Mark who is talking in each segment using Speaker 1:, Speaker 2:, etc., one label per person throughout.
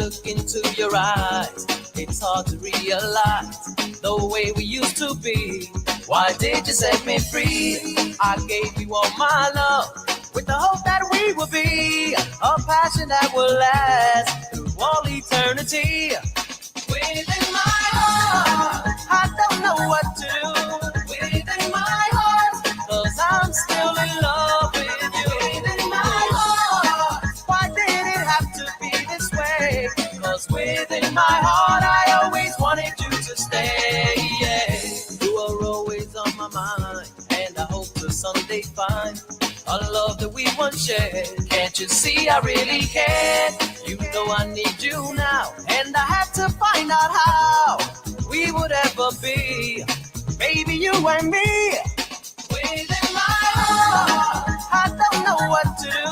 Speaker 1: look into your eyes, it's hard to realize the way we used to be. Why did you set me free? I gave you all my love with the hope that we will be a passion that will last through all eternity. Within my heart, I don't know what to do. Within my heart, 'cause I'm still in love with you. Within my heart, why did it have to be this way? 'Cause within my heart, I always wanted you to stay. Yeah. You are always on my mind, and I hope to someday find a love that we once shared. Can't you see I really care? You know I need you now, and I had to find out how we would ever be, baby, you and me. Within my heart, I don't know what to do.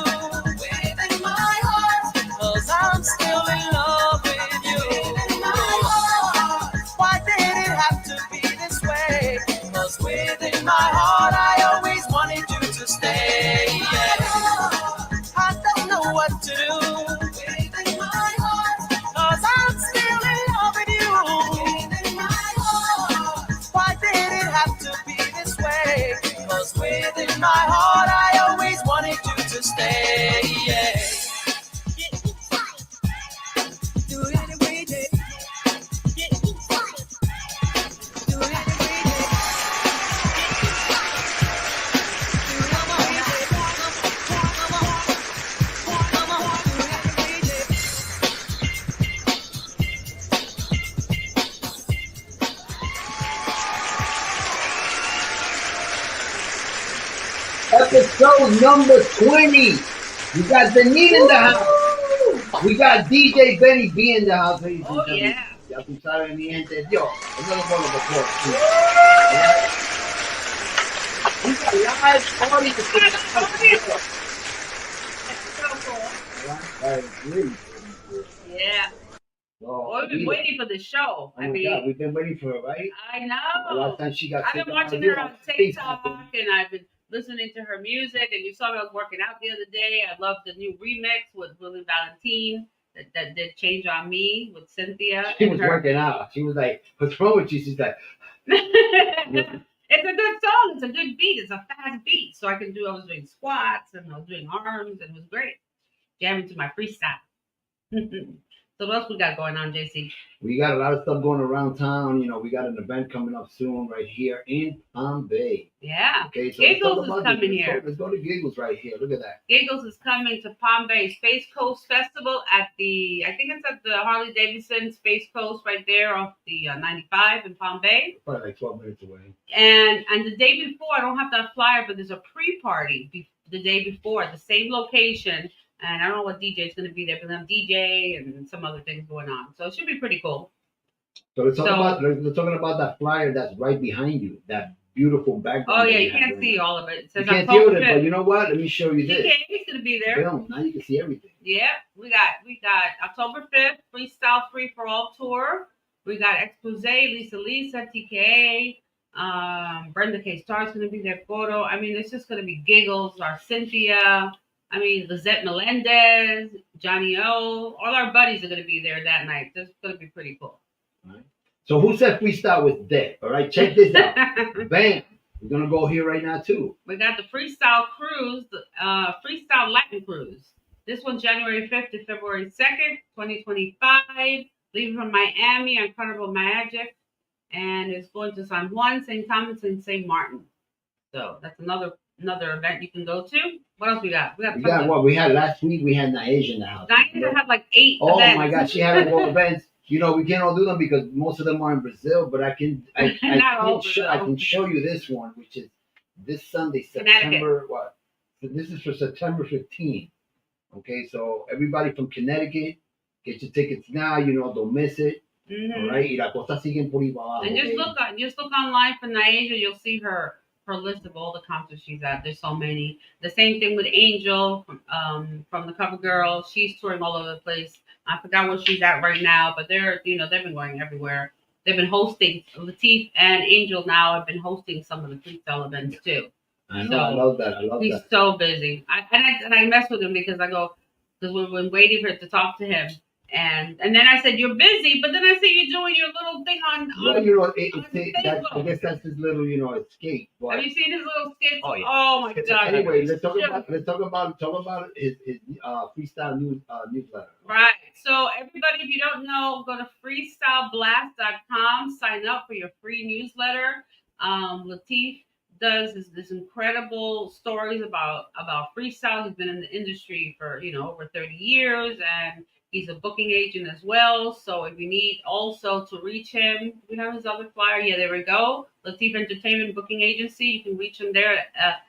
Speaker 1: Within my heart, 'cause I'm still in love with you. Within my heart, why did it have to be this way? 'Cause within my heart, I always wanted you to stay. Yeah. I don't know what to do. Within my heart, 'cause I'm still in love with you. Within my heart, why did it have to be this way? 'Cause within my heart, I always wanted you to stay. Yeah. Do it every day. Do it every day.
Speaker 2: Episode number 20. We got Denine in the house. We got DJ Benny B in the house. Ladies and gentlemen.
Speaker 3: Yeah.
Speaker 2: Ya tú sabes, mi gente. Yo, another one of the course. We got live audience. That is really cool.
Speaker 3: Yeah. Well, we've been waiting for the show.
Speaker 2: Oh my God, we've been waiting for her, right?
Speaker 3: I
Speaker 2: The
Speaker 3: know.
Speaker 2: last time she got
Speaker 3: I've
Speaker 2: sick,
Speaker 3: been watching her on TikTok, and I've been listening to her music. And you saw me, I was working out the other day. I love the new remix with Willie Valentine that did Change on Me with Cynthia.
Speaker 2: She was working out. She was like, what's wrong with you? She's like,
Speaker 3: It's a good song. It's a good beat. It's a fast beat. So I was doing squats and I was doing arms, and it was great. Jamming to my freestyle. So what else we got going on, JC?
Speaker 2: we got a lot of stuff going around town. You know, we got an event coming up soon right here in Palm Bay.
Speaker 3: Yeah.
Speaker 2: Okay, so
Speaker 3: Giggles is coming here.
Speaker 2: Let's go to Giggles right here. Look at that.
Speaker 3: Giggles is coming to Palm Bay Space Coast Festival I think it's at the Harley Davidson Space Coast right there off the 95 in Palm Bay.
Speaker 2: Probably like 12 minutes away.
Speaker 3: And the day before, I don't have that flyer, but there's a pre-party the day before at the same location. And I don't know what DJ is going to be there, but I'm DJ and some other things going on. So it should be pretty cool.
Speaker 2: So let's talking about that flyer that's right behind you. That beautiful background.
Speaker 3: Oh, yeah, you can't see all of it. It says
Speaker 2: you can't
Speaker 3: October
Speaker 2: see it,
Speaker 3: 5th.
Speaker 2: but you know what? Let me show you this.
Speaker 3: TK's going to be there.
Speaker 2: Film. Now you can see everything.
Speaker 3: Yeah, we got October 5th, Freestyle Free for All tour. We got Expose, Lisa, TKA, Brenda K. Star's going to be there, photo. I mean, it's just going to be Giggles, our Cynthia. I mean, Lizette Melendez, Johnny O. All our buddies are going to be there that night. This is going to be pretty cool.
Speaker 2: All right. So who said freestyle was dead? All right, check this out. Bam. We're going to go here right now, too.
Speaker 3: We got the Freestyle Cruise, the Freestyle Latin Cruise. This one's January 5th to February 2nd, 2025. Leaving from Miami on Carnival Magic. And it's going to San Juan, St. Thomas, and St. Martin. So that's another event you can go to. What else we got? We got
Speaker 2: what we had last week. We had Naija in the house.
Speaker 3: Naija had like 8
Speaker 2: Oh
Speaker 3: events.
Speaker 2: my God, she had all events. You know, we can't all do them because most of them are in Brazil. But I can show you this one, which is this Sunday, September what? So this is for September 15th. Okay, so everybody from Connecticut, get your tickets now. You know, don't miss it.
Speaker 3: Mm-hmm.
Speaker 2: All right, y la cosa siguen por ahí abajo.
Speaker 3: And just look online for Naija. You'll see her list of all the concerts she's at. There's so many. The same thing with Angel from the Cover Girl. She's touring all over the place. I forgot where she's at right now, but they've been going everywhere. They've been hosting. Latif and Angel now have been hosting some of the freestyle events too.
Speaker 2: I know. I love that.
Speaker 3: He's so busy. I mess with him because we've been waiting for to talk to him. And then I said, you're busy, but then I said, you're doing your little thing on
Speaker 2: well, you know,
Speaker 3: on
Speaker 2: I guess that's his little, you know, escape. But
Speaker 3: have you seen his little skits?
Speaker 4: Oh, yeah.
Speaker 3: Oh my god!
Speaker 2: anyway, let's talk about his freestyle newsletter.
Speaker 3: Right. So everybody, if you don't know, go to freestyleblast.com. Sign up for your free newsletter. Latif does this incredible stories about freestyle. He's been in the industry for over 30 years, and he's a booking agent as well. So if you need also to reach him, we have his other flyer. Yeah, there we go. Latif Entertainment Booking Agency. You can reach him there at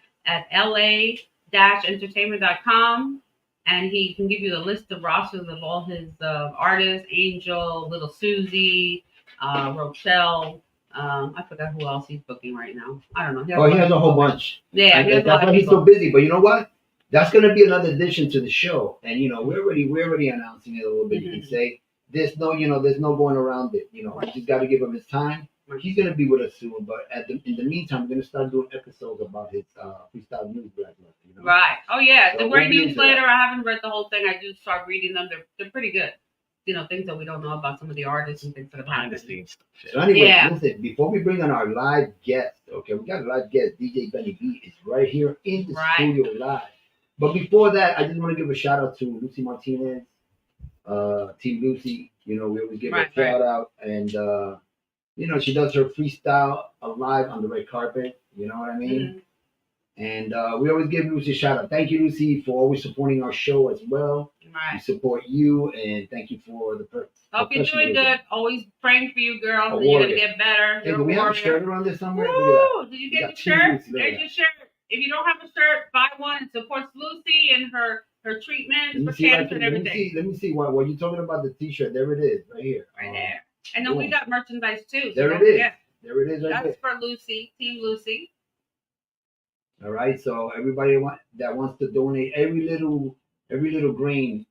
Speaker 3: la-entertainment.com. And he can give you the list of rosters of all his artists: Angel, Little Susie, Rochelle. I forgot who else he's booking right now. I don't know.
Speaker 2: He has a whole bunch.
Speaker 3: Yeah,
Speaker 2: that's why he's so busy. But you know what? That's going to be another addition to the show. And we're already announcing it a little bit. You can say there's no going around it. You just got to give him his time. He's going to be with us soon. But in the meantime, we're going to start doing episodes about his freestyle newsletter.
Speaker 3: Right. Oh yeah,
Speaker 2: So
Speaker 3: the great newsletter. I haven't read the whole thing. I do start reading them. They're pretty good. Things that we don't know about some of the artists and things that have
Speaker 4: Behind the
Speaker 3: happened.
Speaker 4: scenes stuff.
Speaker 2: So anyway,
Speaker 3: Yeah.
Speaker 2: listen, before we bring on our live guest, okay, we got a live guest. DJ Benny B is right here in the studio live. But before that, I just want to give a shout out to Lucy Martinez, Team Lucy. We always give her a shout out. And, she does her freestyle live on the red carpet. You know what I mean?
Speaker 3: Mm-hmm.
Speaker 2: And we always give Lucy a shout out. Thank you, Lucy, for always supporting our show as well.
Speaker 3: Right.
Speaker 2: We support you, and thank you for the
Speaker 3: Hope you're doing good. Always praying for you, girl.
Speaker 2: A
Speaker 3: You're
Speaker 2: warrior.
Speaker 3: gonna get better.
Speaker 2: Hey, do we have a shirt around this somewhere? Look
Speaker 3: Woo!
Speaker 2: at
Speaker 3: Did you
Speaker 2: We
Speaker 3: get
Speaker 2: got
Speaker 3: your
Speaker 2: two
Speaker 3: shirt?
Speaker 2: Lucy, look at
Speaker 3: There's your shirt. If you don't have a shirt, buy one. It supports Lucy and her treatment for cancer and everything.
Speaker 2: Let me see. What you talking about the T-shirt? There it is, right here.
Speaker 3: Right there. And then we got merchandise too. So
Speaker 2: There
Speaker 3: don't
Speaker 2: it is.
Speaker 3: forget.
Speaker 2: There it is, right
Speaker 3: That's
Speaker 2: there.
Speaker 3: for Lucy, Team Lucy.
Speaker 2: All right. So everybody that wants to donate, every little grain,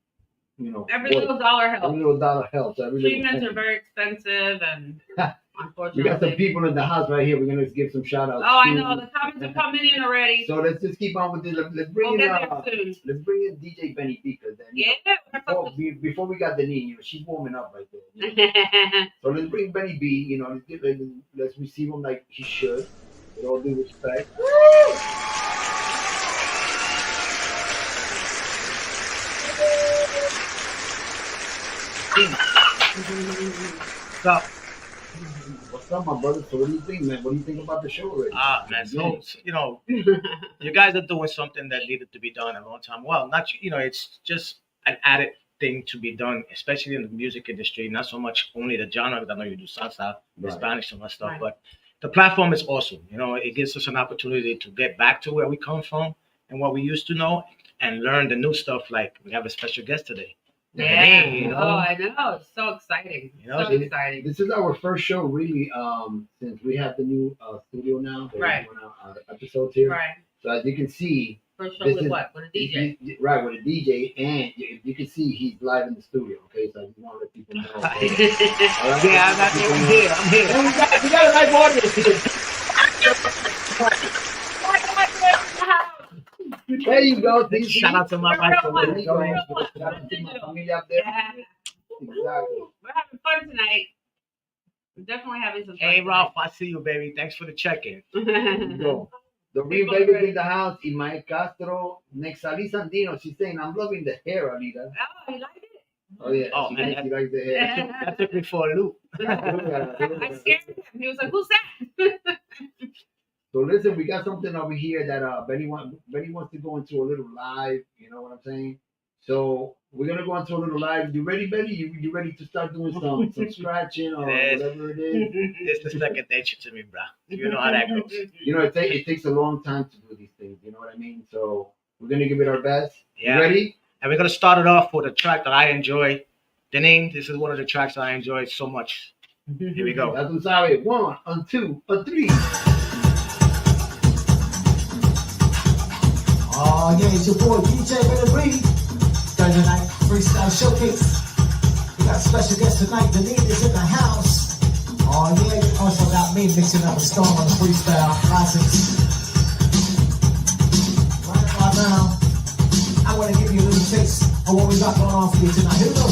Speaker 3: Every little dollar helps.
Speaker 2: Every little dollar helps.
Speaker 3: Treatments are very expensive, and unfortunately,
Speaker 2: we got some people in the house right here. We're gonna give some shout outs.
Speaker 3: Oh, I know the comments are coming in already.
Speaker 2: So let's just keep on with this. Let's bring let's bring in DJ Benny B, because then before we got Denine, she's warming up right there. So let's bring Benny B. Let's receive him like he should, with all due respect. What's up, my brother? So what do you think, man? What do you think about the show already?
Speaker 4: Man, so you guys are doing something that needed to be done a long time. Well, not it's just an added thing to be done, especially in the music industry. Not so much only the genre. I know you do salsa, Spanish, and that stuff, but the platform is awesome. It gives us an opportunity to get back to where we come from and what we used to know, and learn the new stuff. Like we have a special guest today.
Speaker 3: Yeah. Oh, I know. It's so exciting. So exciting.
Speaker 2: This is our first show, really, since we have the new studio now.
Speaker 3: Right.
Speaker 2: Episodes here.
Speaker 3: Right.
Speaker 2: So as you can see,
Speaker 3: first show with what? With a DJ.
Speaker 2: Right, with a DJ, and you can see he's live in the studio. Okay, so I just want to let people know. All right?
Speaker 4: Yeah, I'm here.
Speaker 2: And we got a live audience. There you go.
Speaker 4: Shout out to my wife.
Speaker 2: Shout out to my family up there.
Speaker 3: Yeah.
Speaker 2: Exactly.
Speaker 3: We're having fun tonight. We're definitely having some fun.
Speaker 4: Hey, Ralph, I see you, baby. Thanks for the check-in.
Speaker 2: Go. The real baby's in the house. Imael Castro. Next, Ali Sandino. She's saying, I'm loving the hair, Alida.
Speaker 3: Oh, you like it?
Speaker 2: Oh, yeah.
Speaker 4: Oh,
Speaker 2: she likes the hair.
Speaker 4: That took me for a loop.
Speaker 3: I scared him. He was like, who's that?
Speaker 2: So listen, we got something over here that Benny wants to go into a little live. You know what I'm saying? So we're gonna go into a little live. You ready, Benny? You ready to start doing some scratching or whatever it is?
Speaker 4: It's the second nature to me, bro. You know how that goes.
Speaker 2: It takes a long time to do these things. You know what I mean? So we're gonna give it our best.
Speaker 4: Yeah.
Speaker 2: You ready?
Speaker 4: And we're gonna start it off with a track that I enjoy. Denine, this is one of the tracks that I enjoy so much. Here we go.
Speaker 2: That's what's out. 1, 2, 3.
Speaker 5: Oh yeah, it's your boy DJ Benny B. Thursday night Freestyle Showcase. We got a special guest tonight. Denine is in the house. Oh yeah, you also got me mixing up a storm on the freestyle license. Right about now, I want to give you a little taste of what we got going on for you tonight. Here we go.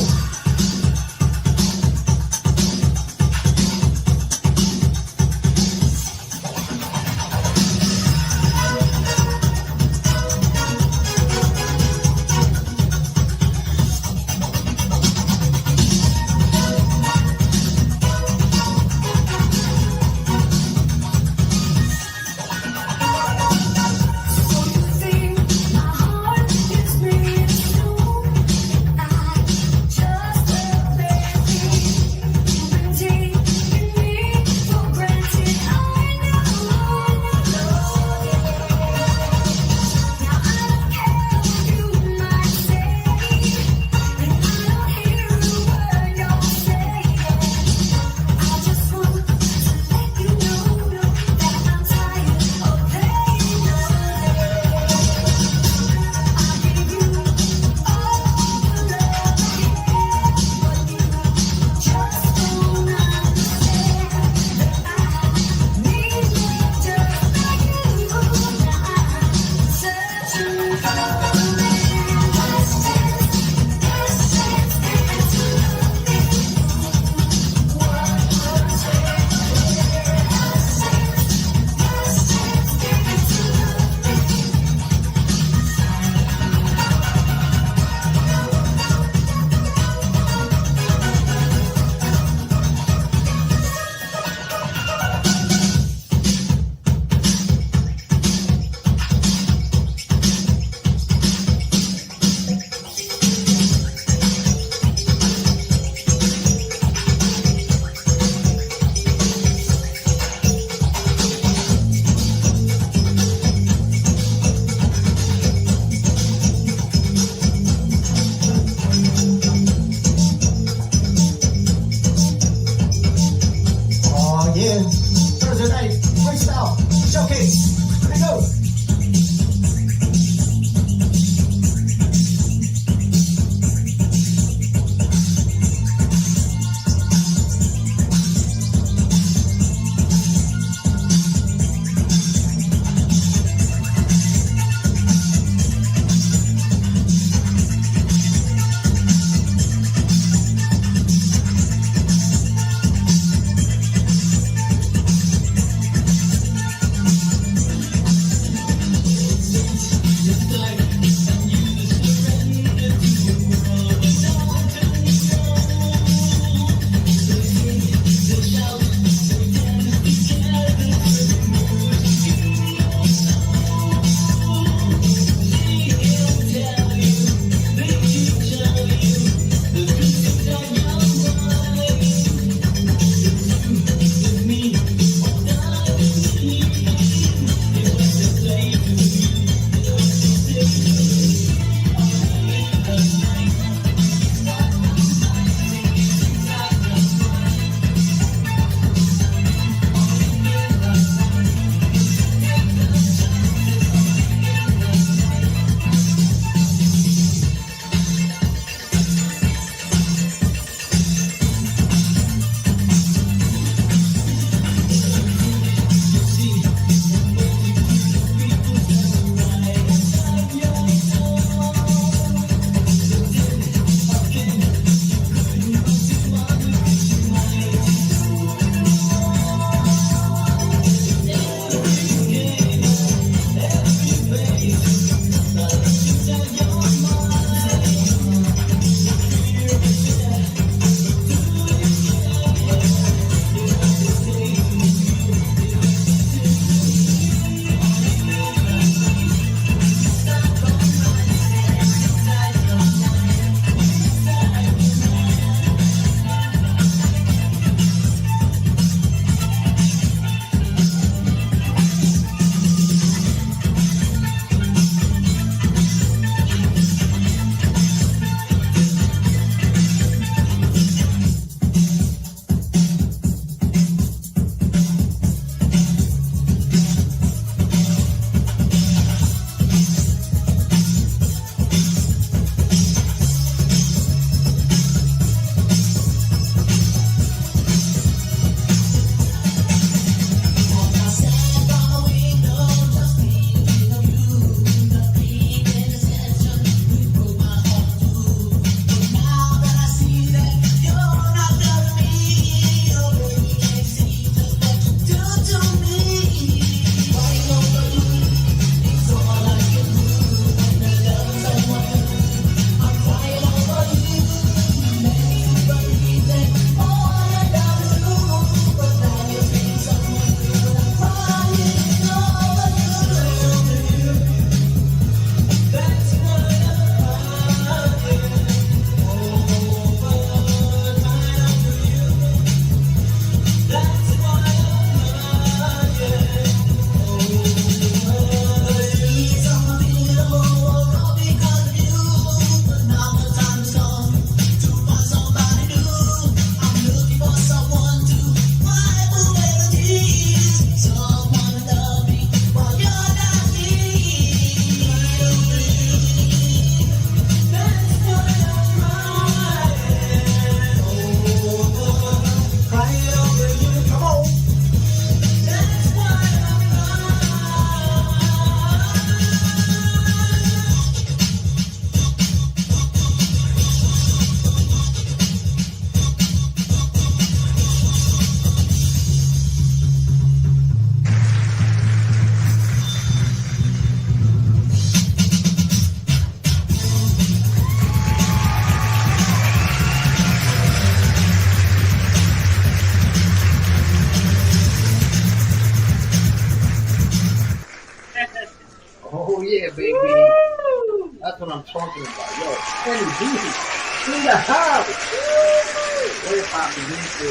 Speaker 2: Oh yeah, baby.
Speaker 3: Woo!
Speaker 2: That's what I'm talking about. Yo, Kenny B in the house. Oye, papi, gente.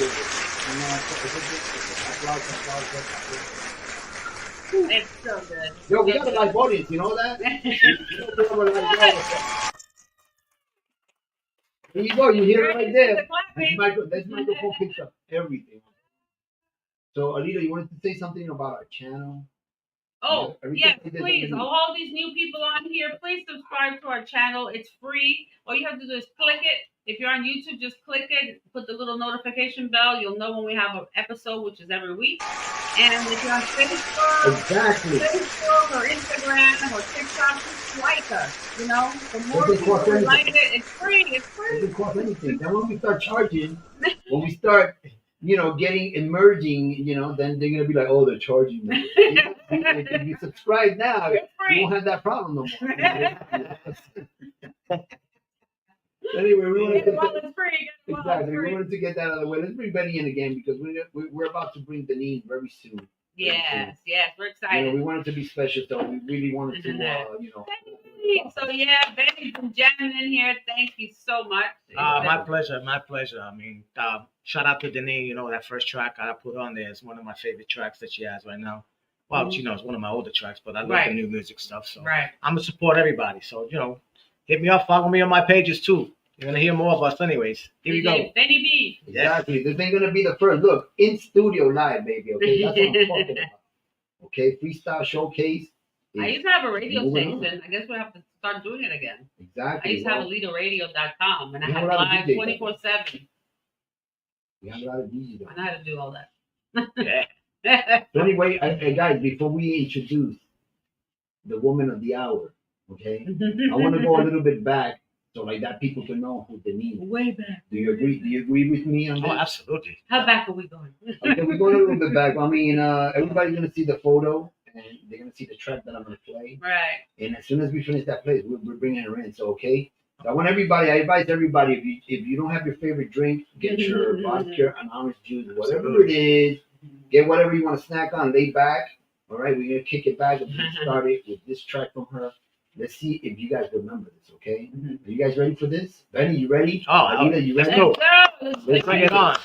Speaker 3: It's so good.
Speaker 2: Yo, we got a live audience, you know that? There you go, you hear it right there. This microphone picks up everything. So, Alida, you wanted to say something about our channel?
Speaker 3: Oh, yes,
Speaker 2: Everything-
Speaker 3: please. All these new people on here, please subscribe to our channel. It's free. All you have to do is click it. If you're on YouTube, just click it. Put the little notification bell. You'll know when we have an episode, which is every week. And if you're on Facebook, or Instagram or TikTok, just like us. You know, the more people like it, it's free. It's free.
Speaker 2: It doesn't cost anything. Then when we start charging, when we start, emerging, then they're gonna be like, oh, they're charging me. If you subscribe now, you won't have that problem no more. Anyway, we wanted to get that out of the way. Let's bring Betty in again because we're about to bring Denine very soon.
Speaker 3: Yes, we're excited.
Speaker 2: We want it to be special, so we really wanted to,
Speaker 3: So Betty's been jamming in here. Thank you so much.
Speaker 4: My pleasure. I mean, shout out to Denine. That first track I put on there is one of my favorite tracks that she has right now. Well, it's one of my older tracks, but I love the new music stuff. So I'm gonna support everybody. So hit me up, follow me on my pages too. You're gonna hear more of us, anyways. Here we go.
Speaker 3: Benny B.
Speaker 2: Exactly. This ain't gonna be the first. Look, in studio live, baby. Okay, that's what I'm talking about. Okay, Freestyle Showcase.
Speaker 3: I used to have a radio station. I guess we'll have to start doing it again.
Speaker 2: Exactly.
Speaker 3: I used to have ALIDAradio.com, and I had live 24/7.
Speaker 2: We have a lot of DJs.
Speaker 3: I know how to do all that.
Speaker 2: So anyway, guys, before we introduce the woman of the hour, okay, I want to go a little bit back so like that people can know who Denine is.
Speaker 3: Way back.
Speaker 2: Do you agree? Do you agree with me on that?
Speaker 4: Oh, absolutely.
Speaker 3: How back are we going?
Speaker 2: Okay, we're going a little bit back. I mean, everybody's gonna see the photo and they're gonna see the track that I'm gonna play.
Speaker 3: Right.
Speaker 2: And as soon as we finish that place, we're bringing her in. So okay. So I advise everybody, if you don't have your favorite drink, get your vodka and orange juice, whatever it is. Get whatever you want to snack on, lay back. All right, we're gonna kick it back and start it with this track from her. Let's see if you guys remember this, okay? Are you guys ready for this? Benny, you ready?
Speaker 4: Oh,
Speaker 2: Alida, you ready?
Speaker 4: Let's go.
Speaker 3: Let's
Speaker 4: bring it on.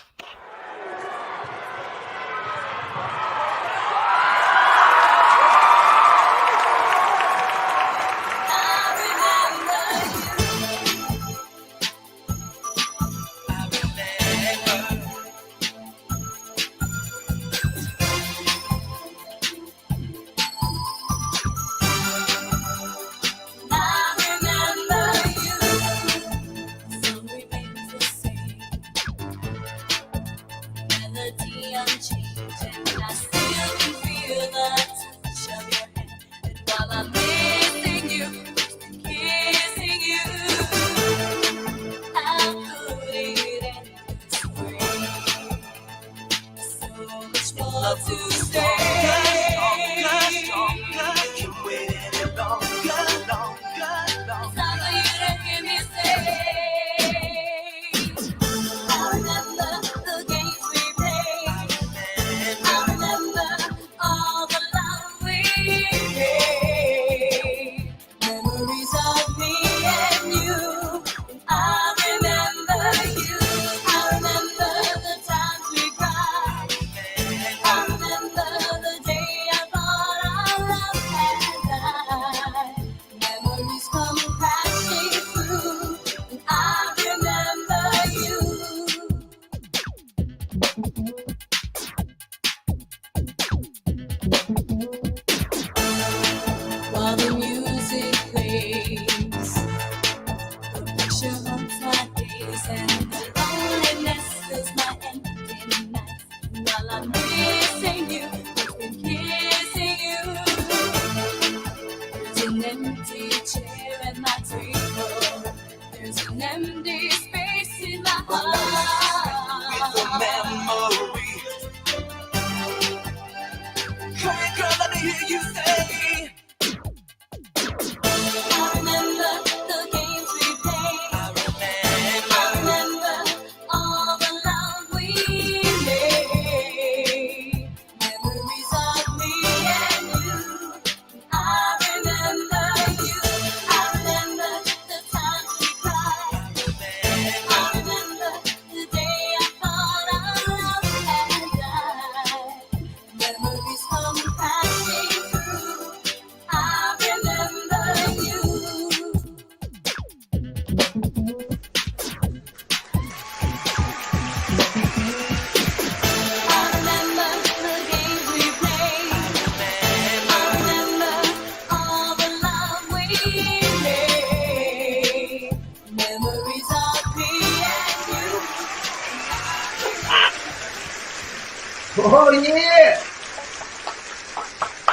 Speaker 2: Oh yeah.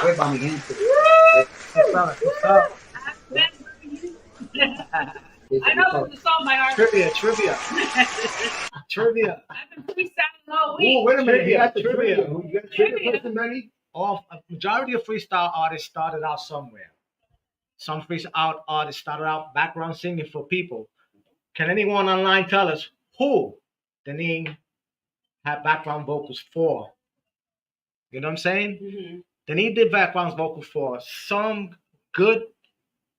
Speaker 2: Wait, by mi gente.
Speaker 3: I know the song by heart.
Speaker 4: Trivia.
Speaker 3: I've been freestyling all week.
Speaker 2: Oh, wait a minute. You got the
Speaker 4: Trivia.
Speaker 2: trivia. You got the trivia question, Benny?
Speaker 4: A majority of freestyle artists started out somewhere. Some freestyle artists started out background singing for people. Can anyone online tell us who Denine had background vocals for? You know what I'm saying?
Speaker 3: Mm-hmm.
Speaker 4: Denine did background vocals for some good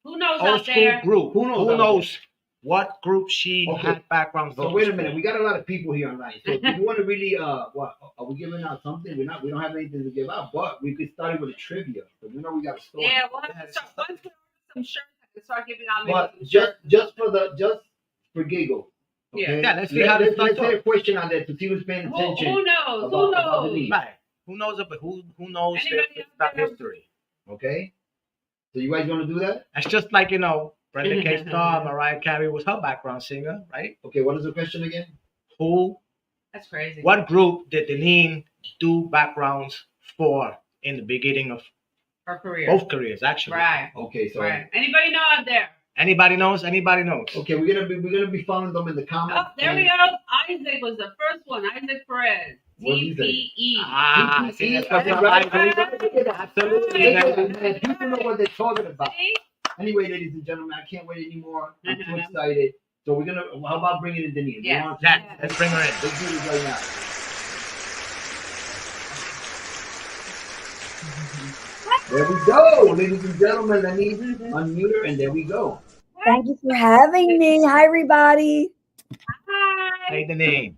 Speaker 3: Who knows
Speaker 4: old
Speaker 3: out
Speaker 4: school
Speaker 3: there?
Speaker 4: group.
Speaker 2: Who knows
Speaker 4: Who
Speaker 2: out
Speaker 4: knows what group she
Speaker 2: Okay.
Speaker 4: had background
Speaker 2: So
Speaker 4: vocals
Speaker 2: wait a minute.
Speaker 4: for?
Speaker 2: We got a lot of people here online. So if you want to really, what are we giving out something? We don't have anything to give out, but we could start it with a trivia. So we know we got a story.
Speaker 3: Yeah, we'll have to start. Once we order some shirts, I can start giving out maybe
Speaker 2: But
Speaker 3: some
Speaker 2: just
Speaker 3: shirts.
Speaker 2: for giggle. Okay?
Speaker 4: Yeah, let's see how this
Speaker 2: let's
Speaker 4: starts
Speaker 2: say a
Speaker 4: off.
Speaker 2: question on there to see who's paying attention.
Speaker 3: Who knows?
Speaker 2: about
Speaker 3: Who
Speaker 2: the
Speaker 3: knows?
Speaker 2: lead.
Speaker 4: Right. Who knows it, but who knows
Speaker 3: Anybody
Speaker 4: that
Speaker 3: out there?
Speaker 4: history?
Speaker 2: Okay? So you guys gonna do that?
Speaker 4: That's just like, Brenda K. Starr, Mariah Carey was her background singer, right?
Speaker 2: Okay, what is the question again?
Speaker 3: That's crazy.
Speaker 4: What group did Denine do backgrounds for in the beginning of
Speaker 3: Her career.
Speaker 4: both careers, actually?
Speaker 3: Right.
Speaker 2: Okay, so
Speaker 3: Right. Anybody know out there?
Speaker 4: Anybody knows? Anybody knows?
Speaker 2: okay, we're gonna be following them in the comments.
Speaker 3: Oh, there we go. Isaac was the first one. Isaac Perez.
Speaker 2: What did he say?
Speaker 3: TPE.
Speaker 4: Ah, see, that's what
Speaker 2: That's
Speaker 4: right.
Speaker 2: right.
Speaker 4: Absolutely.
Speaker 2: Man, people know what they're talking about.
Speaker 3: See?
Speaker 2: Anyway, ladies and gentlemen, I can't wait anymore. I'm too
Speaker 3: Mhm.
Speaker 2: excited. So we're gonna. How about bringing in Denise?
Speaker 3: Yes.
Speaker 4: Let's bring her in.
Speaker 2: Let's do this right now. There we go, ladies and gentlemen. Let me unmute her, and there we go.
Speaker 6: Thank you for having me. Hi, everybody.
Speaker 3: Hi.
Speaker 4: Hey, Denine.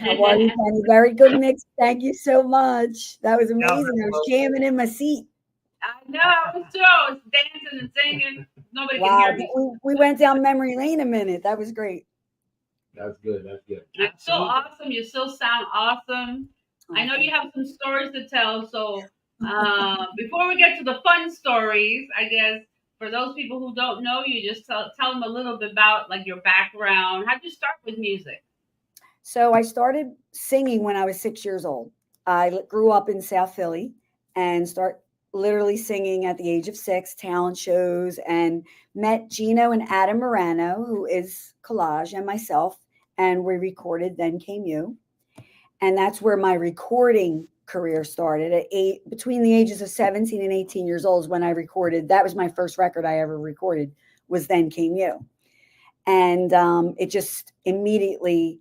Speaker 6: How are you, Penny? Very good mix. Thank you so much. That was amazing. I was jamming in my seat.
Speaker 3: I know. I was too. I was dancing and singing. Nobody can
Speaker 6: Wow.
Speaker 3: hear me.
Speaker 6: We went down memory lane a minute. That was great.
Speaker 2: That's good. That's good.
Speaker 3: You're so awesome. You still sound awesome. I know you have some stories to tell. So before we get to the fun stories, I guess for those people who don't know you, just tell them a little bit about like your background. How'd you start with music?
Speaker 6: So I started singing when I was 6 years old. I grew up in South Philly and start literally singing at the age of 6, talent shows, and met Gino and Adam Morano, who is Collage, and myself, and we recorded Then Came You. And that's where my recording career started at between the ages of 17 and 18 years old is when I recorded. That was my first record I ever recorded, was Then Came You. And it just immediately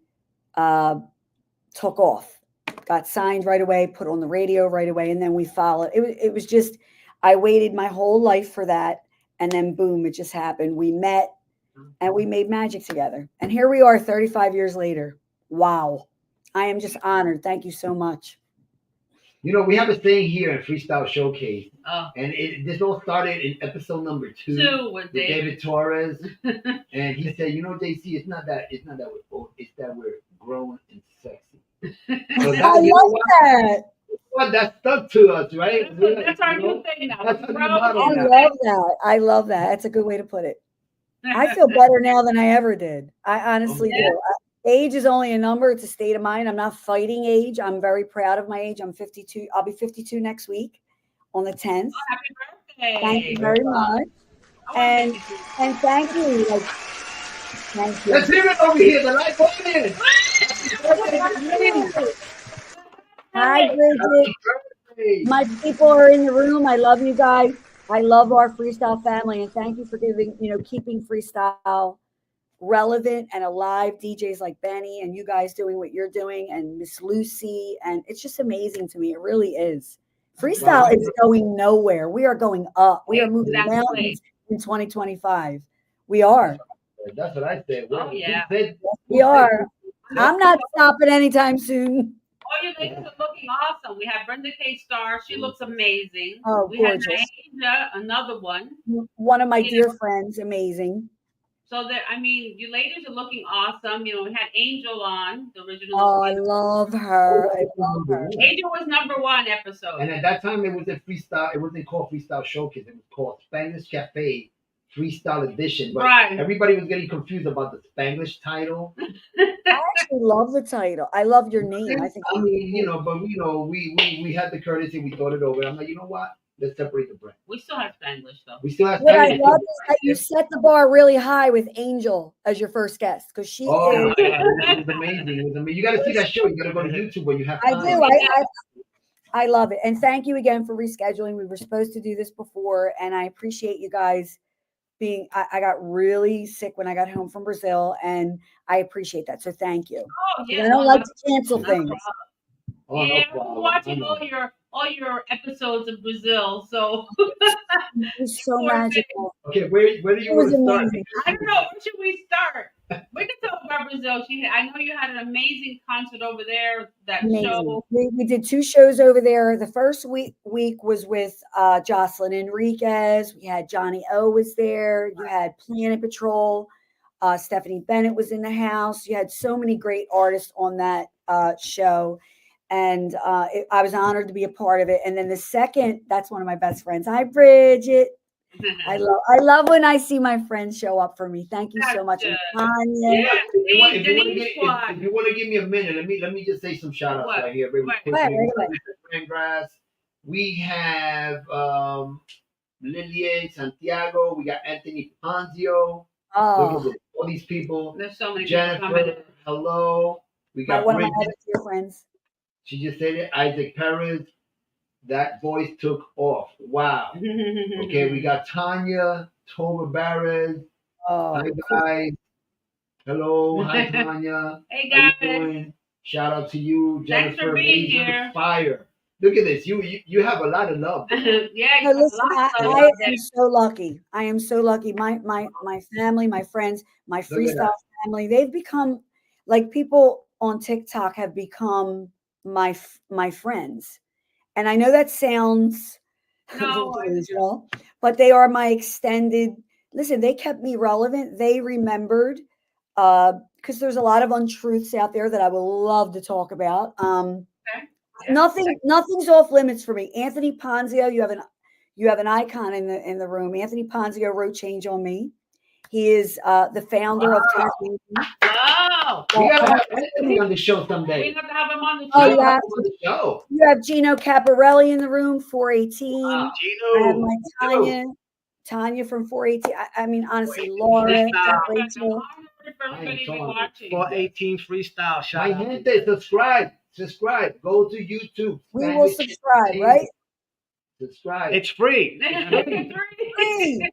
Speaker 6: took off, got signed right away, put on the radio right away. And then we followed. It was just, I waited my whole life for that. And then boom, it just happened. We met and we made magic together. And here we are 35 years later. Wow. I am just honored. Thank you so much.
Speaker 2: We have a thing here in Freestyle Showcase,
Speaker 3: Oh,
Speaker 2: and this all started in episode number 2
Speaker 3: with
Speaker 2: with
Speaker 3: David.
Speaker 2: David Torres, and he said, JC, it's not that we're old, it's that we're grown and sexy. So
Speaker 6: I love that.
Speaker 2: Well, that stuck to us, right?
Speaker 3: That's our new thing now.
Speaker 2: That's our new
Speaker 3: Bro,
Speaker 2: motto
Speaker 6: I
Speaker 2: now.
Speaker 6: love that. I love that. That's a good way to put it. I feel better now than I ever did. I honestly do. Age is only a number. It's a state of mind. I'm not fighting age. I'm very proud of my age. I'm 52. I'll be 52 next week on the 10th.
Speaker 3: Oh, happy birthday.
Speaker 6: Thank you very much. And thank you. Thank you.
Speaker 2: Let's hear it over here, the live audience.
Speaker 6: Hi, Bridget. My people are in the room. I love you guys. I love our freestyle family, and thank you for keeping freestyle relevant and alive. DJs like Benny and you guys doing what you're doing, and Miss Lucy, and it's just amazing to me. It really is. Freestyle is going nowhere. We are going up. We are moving mountains in 2025. We are.
Speaker 2: That's what I said.
Speaker 3: Oh, yeah.
Speaker 6: We are. I'm not stopping anytime soon.
Speaker 3: All you ladies are looking awesome. We have Brenda K. Starr. She looks amazing.
Speaker 6: Oh,
Speaker 3: we
Speaker 6: gorgeous.
Speaker 3: have ALIDA, another one.
Speaker 6: One of my dear friends, amazing.
Speaker 3: So you ladies are looking awesome. We had Angel on the original.
Speaker 6: Oh, I love her. I love her.
Speaker 3: Angel was #1 episode.
Speaker 2: And at that time, it wasn't freestyle. It wasn't called Freestyle Showcase. It was called Spanglish Cafe Freestyle Edition. But
Speaker 3: Right.
Speaker 2: everybody was getting confused about the Spanglish title.
Speaker 6: I actually love the title. I love your name. I think.
Speaker 2: I mean, but we had the courtesy. We thought it over. I'm like, you know what? Let's separate the brand.
Speaker 3: We still have Spanglish though.
Speaker 2: We still have.
Speaker 6: What I
Speaker 2: Spanglish.
Speaker 6: love is that you set the bar really high with Angel as your first guest because she
Speaker 2: Oh
Speaker 6: is.
Speaker 2: my God, it was amazing. It was amazing. You got to see that show. You got to go to YouTube when you have
Speaker 6: I
Speaker 2: time.
Speaker 6: do. I love it. And thank you again for rescheduling. We were supposed to do this before, and I appreciate you guys being. I got really sick when I got home from Brazil, and I appreciate that. So thank you.
Speaker 3: Oh yeah.
Speaker 6: I don't like to cancel things.
Speaker 2: Oh, no
Speaker 3: Yeah,
Speaker 2: problem.
Speaker 3: we're watching
Speaker 2: I know.
Speaker 3: all your episodes of Brazil. So
Speaker 6: It was so magical.
Speaker 2: Okay, where do
Speaker 6: It
Speaker 2: you
Speaker 6: was
Speaker 2: want to start?
Speaker 6: amazing.
Speaker 3: I don't know. Where should we start? We can talk about Brazil. I know you had an amazing concert over there. That
Speaker 6: Amazing.
Speaker 3: show.
Speaker 6: We did 2 shows over there. The first week was with Jocelyn Enriquez. We had Johnny O was there. You had Planet Patrol. Stephanie Bennett was in the house. You had so many great artists on that show. And I was honored to be a part of it. And then the second, that's one of my best friends. Hi, Bridget. I love when I see my friends show up for me. Thank you so much. And Tanya.
Speaker 3: Yeah,
Speaker 2: If you want to give me a minute, let me just say some shout outs right here, very quickly.
Speaker 6: Right.
Speaker 2: Grass. We have Lillian Santiago. We got Anthony Ponzio. Look at this. All these people.
Speaker 3: There's so many
Speaker 2: Jennifer,
Speaker 3: people coming in.
Speaker 2: hello. We got
Speaker 6: One of my
Speaker 2: Bridget.
Speaker 6: other dear friends.
Speaker 2: She just said it. Isaac Perez. That voice took off. Wow. Okay, we got Tanya, Tova Barrett. Hi guys. Hello. Hi Tanya.
Speaker 3: Hey
Speaker 2: How
Speaker 3: guys.
Speaker 2: you doing? Shout out to you,
Speaker 3: Thanks
Speaker 2: Jennifer.
Speaker 3: for being
Speaker 2: Amazing
Speaker 3: here.
Speaker 2: Fire. Look at this. You have a lot of love.
Speaker 3: Yeah,
Speaker 6: No,
Speaker 3: you
Speaker 6: listen,
Speaker 3: have
Speaker 6: I
Speaker 3: lots of
Speaker 6: am so lucky. I am so lucky. My family, my friends, my
Speaker 2: at
Speaker 6: freestyle
Speaker 2: that.
Speaker 6: family, they've become like people on TikTok have become my friends. And I know that sounds delusional, but they are my extended. Listen, they kept me relevant. They remembered because there's a lot of untruths out there that I would love to talk about. Nothing's off limits for me. Anthony Ponzio, you have an icon in the room. Anthony Ponzio wrote Change on Me. He is the founder of Caffeine.
Speaker 3: Wow.
Speaker 2: We gotta have Anthony on the show someday.
Speaker 3: We have to have him on the show.
Speaker 6: Oh,
Speaker 2: On the show.
Speaker 6: You have Gino Caparelli in the room, 418.
Speaker 2: Wow,
Speaker 6: I have my Tanya from 418. I mean, honestly, Laura, Rachel.
Speaker 4: 418 Freestyle. Shout
Speaker 2: My
Speaker 4: out.
Speaker 2: gente, subscribe. Go to YouTube.
Speaker 6: We will subscribe, right?
Speaker 2: Subscribe.
Speaker 4: It's free.
Speaker 6: Free.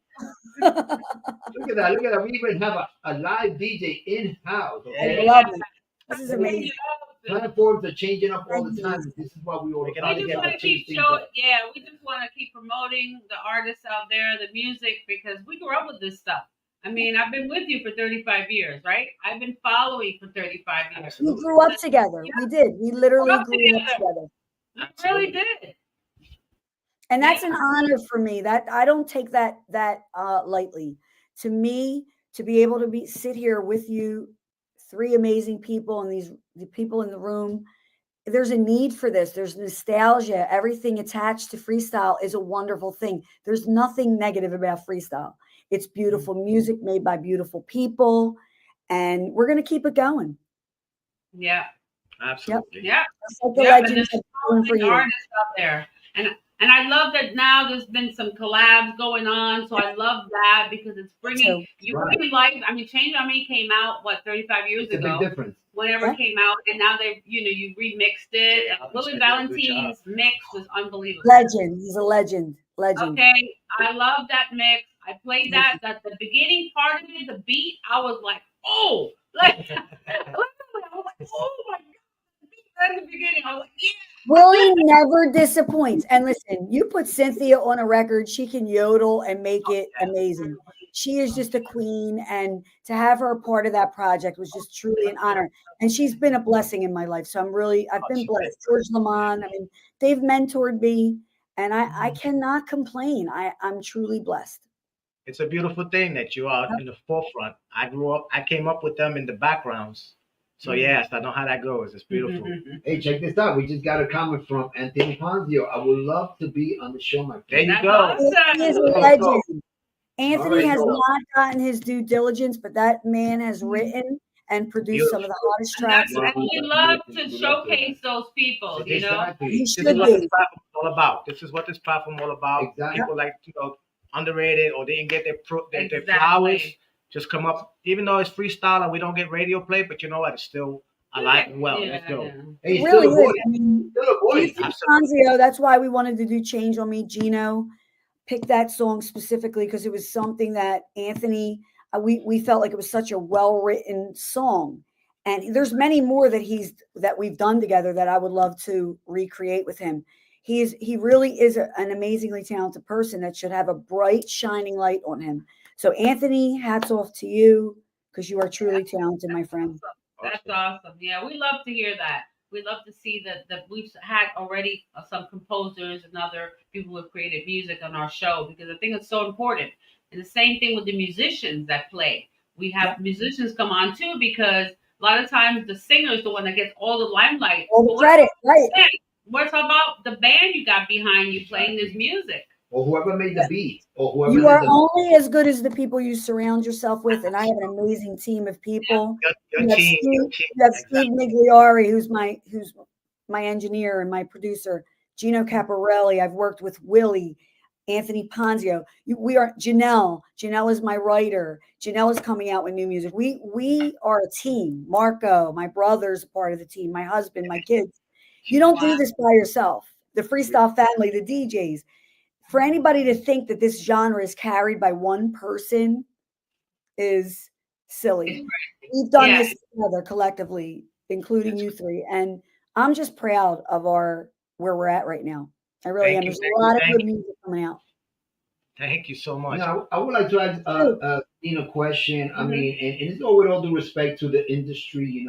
Speaker 2: Look at that. We even have a live DJ in house. Okay?
Speaker 6: I love it. This is amazing.
Speaker 2: Platforms are changing up all the time. This is why we all
Speaker 3: We just want to keep showing. Yeah, we just want to keep promoting the artists out there, the music, because we grew up with this stuff. I mean, I've been with you for 35 years, right? I've been following for 35 years.
Speaker 6: We grew up together. We did. We literally grew up together.
Speaker 3: We really did.
Speaker 6: And that's an honor for me. That I don't take that lightly. To me, to be able to sit here with you, 3 amazing people, and the people in the room. There's a need for this. There's nostalgia. Everything attached to freestyle is a wonderful thing. There's nothing negative about freestyle. It's beautiful music made by beautiful people, and we're going to keep it going.
Speaker 3: Yeah,
Speaker 4: absolutely.
Speaker 3: Yeah,
Speaker 6: like the legends have done for you.
Speaker 3: Artists out there, and I love that now there's been some collabs going on. So I love that because it's bringing bring life. I mean, Change on Me came out 35 years ago.
Speaker 2: It's a big difference.
Speaker 3: Whenever it came out, and now you remixed it.
Speaker 4: Yeah,
Speaker 3: Willie Valentine's mix was unbelievable.
Speaker 6: Legend. He's a legend.
Speaker 3: Okay, I love that mix. I played that the beginning part of it, the beat. I was like, oh, I was like, oh my god, the beat at the beginning. I was like, yeah.
Speaker 6: Willie never disappoints. And listen, you put Cynthia on a record, she can yodel and make it amazing. She is just a queen, and to have her part of that project was just truly an honor. And she's been a blessing in my life. So I've been blessed. George Lamont, I mean, they've mentored me, and I cannot complain. I'm truly blessed.
Speaker 4: It's a beautiful thing that you are in the forefront. I came up with them in the backgrounds. So yes, I know how that goes. It's beautiful.
Speaker 2: Hey, check this out. We just got a comment from Anthony Ponzio. I would love to be on the show, my friend.
Speaker 4: There you go.
Speaker 6: He is a legend. Anthony has not gotten his due diligence, but that man has written and produce some of the hottest
Speaker 3: And
Speaker 6: tracks.
Speaker 3: and we love to showcase those people, you know.
Speaker 2: Exactly.
Speaker 6: You
Speaker 4: This
Speaker 6: should
Speaker 4: is what
Speaker 6: be.
Speaker 4: this platform is all about. This is what this platform is all about.
Speaker 2: Exactly.
Speaker 4: People like, underrated or didn't get their
Speaker 3: Exactly.
Speaker 4: flowers. Just come up, even though it's freestyle and we don't get radio play, but you know what? It's still alive and well. Let's go.
Speaker 2: Hey,
Speaker 6: It really
Speaker 2: still a
Speaker 6: is.
Speaker 2: boy.
Speaker 6: I mean,
Speaker 2: Still a boy.
Speaker 6: Anthony Ponzio, that's why we wanted to do Change on Me. Gino picked that song specifically because it was something that Anthony, we felt like it was such a well-written song. And there's many more that we've done together that I would love to recreate with him. He really is an amazingly talented person that should have a bright, shining light on him. So Anthony, hats off to you because you are truly talented, my friend.
Speaker 3: That's awesome. Yeah, we love to hear that. We love to see that we've had already some composers and other people who have created music on our show, because I think it's so important. And the same thing with the musicians that play. We have musicians come on too, because a lot of times the singer is the one that gets all the limelight.
Speaker 6: All the credit, right?
Speaker 3: What's about the band you got behind you playing this music?
Speaker 2: Or whoever made the beat, or whoever.
Speaker 6: You are only as good as the people you surround yourself with, and I have an amazing team of people.
Speaker 4: Your team.
Speaker 6: You have Steve Migliari, who's my engineer and my producer. Gino Caparelli. I've worked with Willie, Anthony Ponzio. We are Janelle. Janelle is my writer. Janelle is coming out with new music. We are a team. Marco, my brother's a part of the team. My husband, my kids. You don't do this by yourself. The freestyle family, the DJs. For anybody to think that this genre is carried by one person is silly. We've done this together collectively, including you three. And I'm just proud of where we're at right now. I really am. There's a lot of good music coming out.
Speaker 4: Thank you so much.
Speaker 2: Now, I would like to ask a question. I mean, and it's all with all due respect to the industry,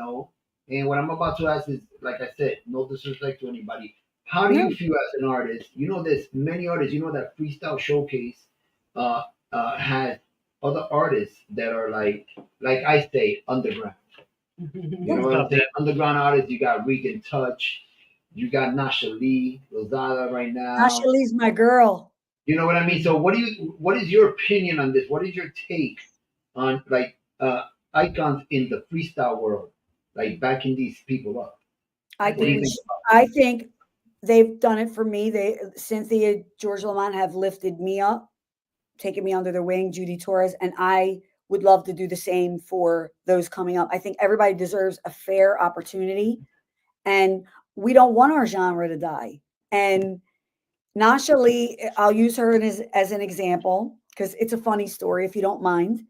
Speaker 2: And what I'm about to ask is, like I said, no disrespect to anybody. How do you feel as an artist? There's many artists. That Freestyle Showcase has other artists that are like I say, underground. You know what I'm saying? Underground artists. You got Regan Touch. You got Nasha Lee, Rosada right now.
Speaker 6: Nasha Lee's my girl.
Speaker 2: You know what I mean? So what is your opinion on this? What is your take on icons in the freestyle world, like backing these people up?
Speaker 6: I think they've done it for me. Cynthia, George Lamont have lifted me up, taken me under their wing, Judy Torres, and I would love to do the same for those coming up. I think everybody deserves a fair opportunity, and we don't want our genre to die. And Nasha Lee, I'll use her as an example because it's a funny story, if you don't mind.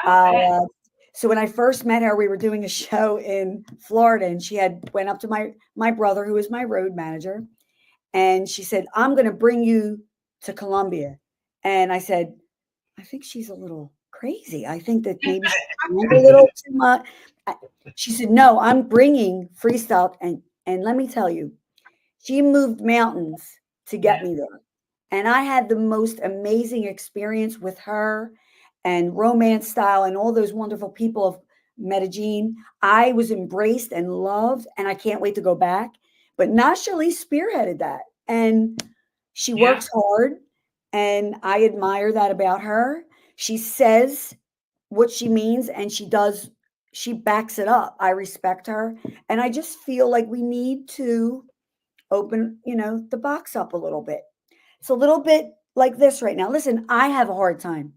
Speaker 6: So when I first met her, we were doing a show in Florida, and she went up to my brother, who is my road manager, and she said, "I'm going to bring you to Colombia." And I said, "I think she's a little crazy. I think that maybe she's a little too much." She said, "No, I'm bringing freestyle." And let me tell you, she moved mountains to get me there. And I had the most amazing experience with her and Romance Style and all those wonderful people of Medellin. I was embraced and loved, and I can't wait to go back. But Nasha Lee spearheaded that, and she works hard, and I admire that about her. She says what she means, and she backs it up. I respect her, and I just feel like we need to open, the box up a little bit. It's a little bit like this right now. Listen, I have a hard time.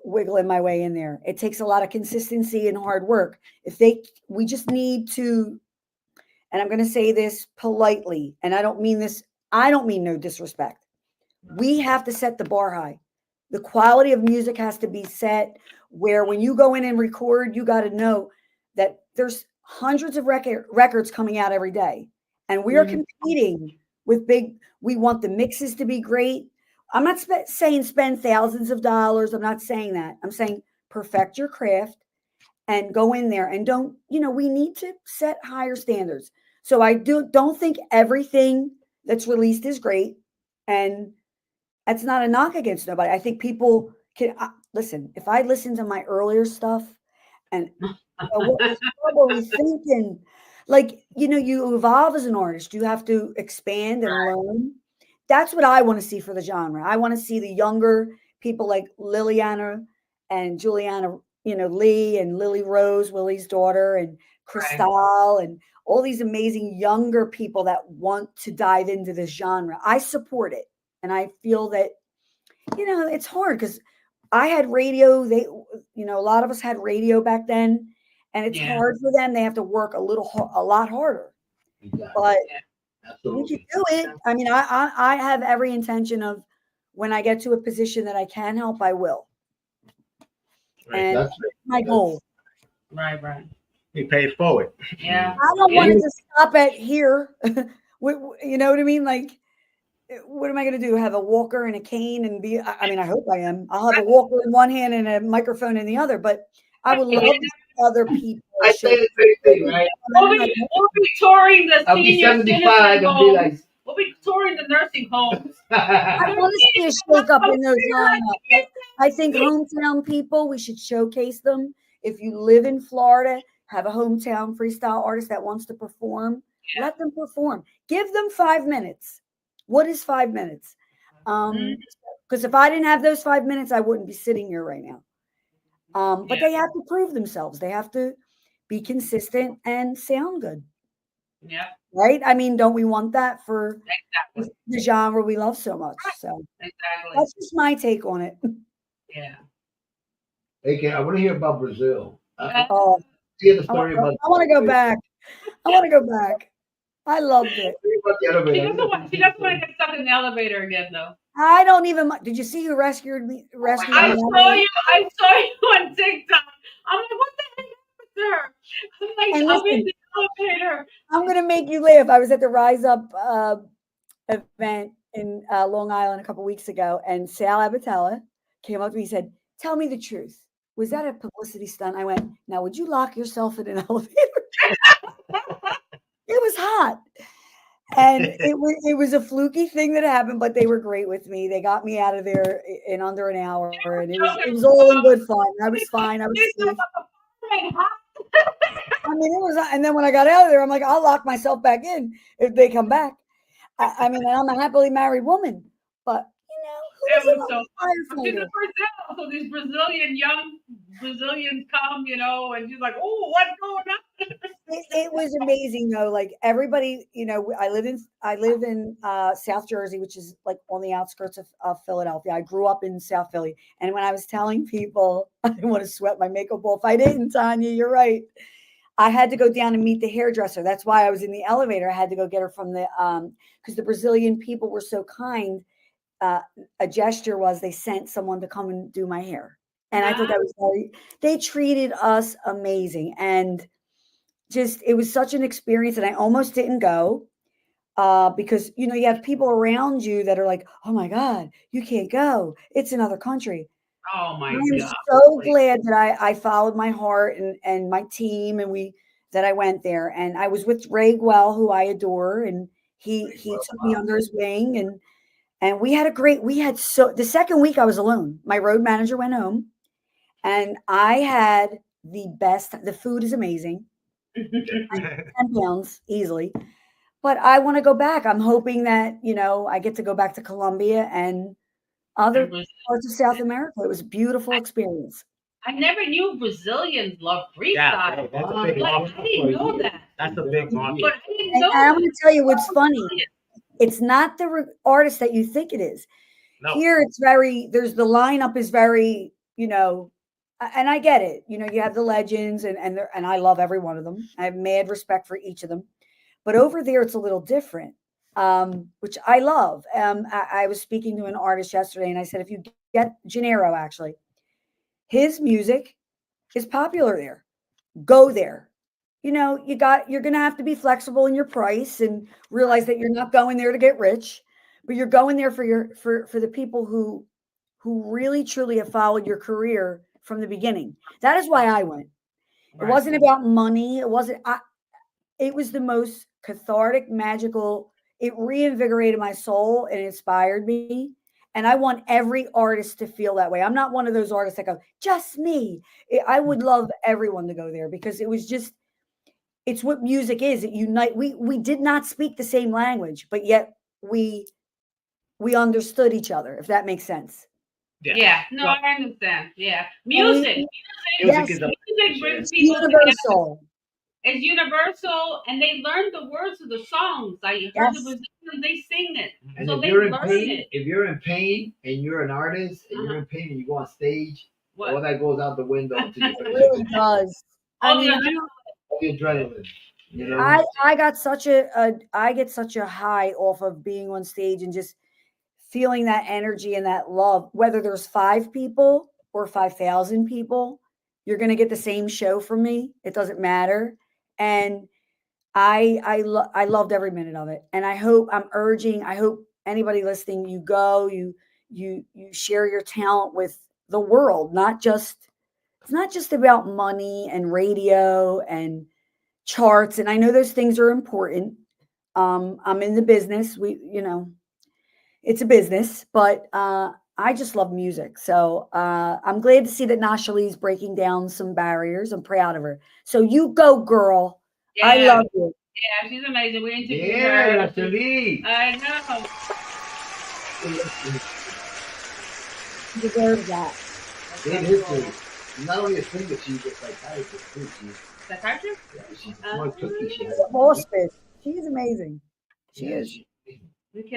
Speaker 6: Wiggling my way in there. It takes a lot of consistency and hard work. We just need to, and I'm going to say this politely, and I don't mean no disrespect. We have to set the bar high. The quality of music has to be set where when you go in and record, you got to know that there's hundreds of records coming out every day, and we are competing with we want the mixes to be great. I'm not saying spend thousands of dollars. I'm not saying that. I'm saying perfect your craft and go in there and we need to set higher standards. So I don't think everything that's released is great. And that's not a knock against nobody. I think people can listen. If I listen to my earlier stuff and what were we thinking? You evolve as an artist. You have to expand and learn. That's what I want to see for the genre. I want to see the younger people like Liliana and Juliana Lee and Lily Rose, Willie's daughter, and Cristal, and all these amazing younger people that want to dive into this genre. I support it. And I feel that, it's hard because I had radio. A lot of us had radio back then, and it's hard for them. They have to work a lot harder.
Speaker 2: Exactly.
Speaker 6: But
Speaker 2: Absolutely.
Speaker 6: we can do it. I mean, I have every intention of, when I get to a position that I can help, I will.
Speaker 4: Right.
Speaker 6: And that's my goal.
Speaker 3: Right.
Speaker 4: You pay forward.
Speaker 3: Yeah.
Speaker 6: I don't want it to stop at here. You know what I mean? Like, what am I going to do? Have a walker and a cane and be? I mean, I hope I am. I'll have a walker in one hand and a microphone in the other. But I would love to see other people.
Speaker 2: I say the same thing, right?
Speaker 3: We'll be touring the
Speaker 2: I'll be
Speaker 3: senior
Speaker 2: 75 and be like,
Speaker 3: we'll be touring the nursing homes.
Speaker 6: I want to see a shake up in those lineups. I think hometown people, we should showcase them. If you live in Florida, have a hometown freestyle artist that wants to perform, let them perform. Give them 5 minutes. What is 5 minutes? Because if I didn't have those 5 minutes, I wouldn't be sitting here right now. But they have to prove themselves. They have to be consistent and sound good.
Speaker 3: Yeah.
Speaker 6: Right? I mean, don't we want that for the genre we love so much? So that's just my take on it.
Speaker 3: Yeah.
Speaker 2: Hey, I want to hear about Brazil.
Speaker 6: Oh,
Speaker 2: hear the story about.
Speaker 6: I want to go back. I loved it.
Speaker 3: She doesn't want to get stuck in the elevator again, though.
Speaker 6: I don't even. Did you see who rescued me?
Speaker 3: I saw you on TikTok. I'm like, what the heck happened to her? I'm like, I'm in the elevator.
Speaker 6: I'm gonna make you laugh. I was at the Rise Up event in Long Island a couple weeks ago, and Sal Abatella came up to me and said, "Tell me the truth. Was that a publicity stunt?" I went, "Now, would you lock yourself in an elevator?" It was hot. And it was a fluky thing that happened, but they were great with me. They got me out of there in under an hour, and it was all in good fun. I was fine. I was safe. I mean, it was, and then when I got out of there, I'm like, I'll lock myself back in if they come back. I mean, I'm a happily married woman, but
Speaker 3: it was so fun. She's in Brazil, so these young Brazilians come, and she's like, "Oh, what's going on?"
Speaker 6: It was amazing though. Like everybody, I live in South Jersey, which is like on the outskirts of Philadelphia. I grew up in South Philly, and when I was telling people, I didn't want to sweat my makeup off. I didn't, Tanya. You're right. I had to go down and meet the hairdresser. That's why I was in the elevator. I had to go get her from the because the Brazilian people were so kind. A gesture was they sent someone to come and do my hair, and I thought that was they treated us amazing, and just it was such an experience. And I almost didn't go because you have people around you that are like, "Oh my God, you can't go. It's another country."
Speaker 3: Oh my
Speaker 6: God! I'm so glad that I followed my heart and my team, and that I went there, and I was with Ray Guel, who I adore, and he took me under his wing, and we had the second week I was alone. My road manager went home, and I had the best. The food is amazing. 10 pounds easily, but I want to go back. I'm hoping that I get to go back to Colombia and other parts of South America. It was a beautiful experience.
Speaker 3: I never knew Brazilians love freestyle.
Speaker 4: Yeah, that's a big
Speaker 3: I didn't know that.
Speaker 4: That's a big market.
Speaker 3: But I didn't know
Speaker 6: I'm going to tell you what's funny. It's not the artist that you think it is. No. Here, there's the lineup is very, and I get it. You have the legends, and I love every one of them. I have mad respect for each of them. But over there, it's a little different, which I love. I was speaking to an artist yesterday, and I said, if you get Gennaro, actually, his music is popular there. Go there. You're going to have to be flexible in your price and realize that you're not going there to get rich, but you're going there for the people who really truly have followed your career from the beginning. That is why I went. Right. It wasn't about money. It was the most cathartic, magical. It reinvigorated my soul and inspired me. And I want every artist to feel that way. I'm not one of those artists that go, just me. I would love everyone to go there because it was just, it's what music is. It unite. We did not speak the same language, but yet we understood each other, if that makes sense.
Speaker 3: Yeah. No,
Speaker 4: Well,
Speaker 3: I understand. Yeah. Music.
Speaker 4: music is a
Speaker 3: Music brings people together.
Speaker 6: Universal.
Speaker 3: It's universal, and they learn the words of the songs. I heard the Brazilians, they sing it,
Speaker 2: And
Speaker 3: so
Speaker 2: if
Speaker 3: they
Speaker 2: you're in
Speaker 3: learn
Speaker 2: pain,
Speaker 3: it.
Speaker 2: if you're in pain and you're an artist and you're in pain and you go on stage, all that goes out the window.
Speaker 6: It really does. I mean,
Speaker 2: all the adrenaline. You know,
Speaker 6: I got such I get such a high off of being on stage and just feeling that energy and that love. Whether there's 5 people or 5,000 people, you're gonna get the same show from me. It doesn't matter, and I loved every minute of it. And I hope anybody listening, you go, you share your talent with the world. It's not just about money and radio and charts. And I know those things are important. I'm in the business. It's a business, but I just love music. So I'm glad to see that Nashali's breaking down some barriers. I'm proud of her. So you go, girl.
Speaker 3: Yeah.
Speaker 6: I love you.
Speaker 3: Yeah, she's amazing. We interviewed her.
Speaker 2: Nashali.
Speaker 3: I know.
Speaker 6: You deserve that.
Speaker 2: Not only a singer, she's a psychiatrist too.
Speaker 3: Psychiatrist?
Speaker 2: Yeah, she's a smart cookie.
Speaker 6: She's a boss bitch. She's amazing. She is.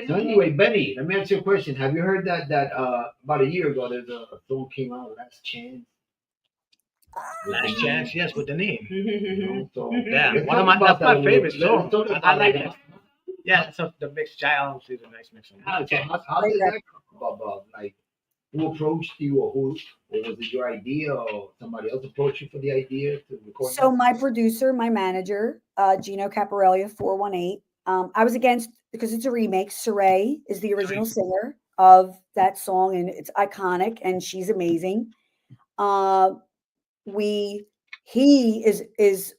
Speaker 2: So anyway, Benny, let me ask you a question. Have you heard that about a year ago there's a song came out, Last Chance?
Speaker 4: Last Chance, yes, with Denine.
Speaker 2: Yeah,
Speaker 4: that's my favorite song. I like
Speaker 2: it.
Speaker 4: it. Yeah, so the mix, Giles is a nice mix.
Speaker 2: Okay. How did that come about? Like, who approached you, or was it your idea, or somebody else approached you for the idea to record?
Speaker 6: So my producer, my manager, Gino Caparelli of 418, I was against because it's a remake. Saray is the original singer of that song, and it's iconic, and she's amazing. He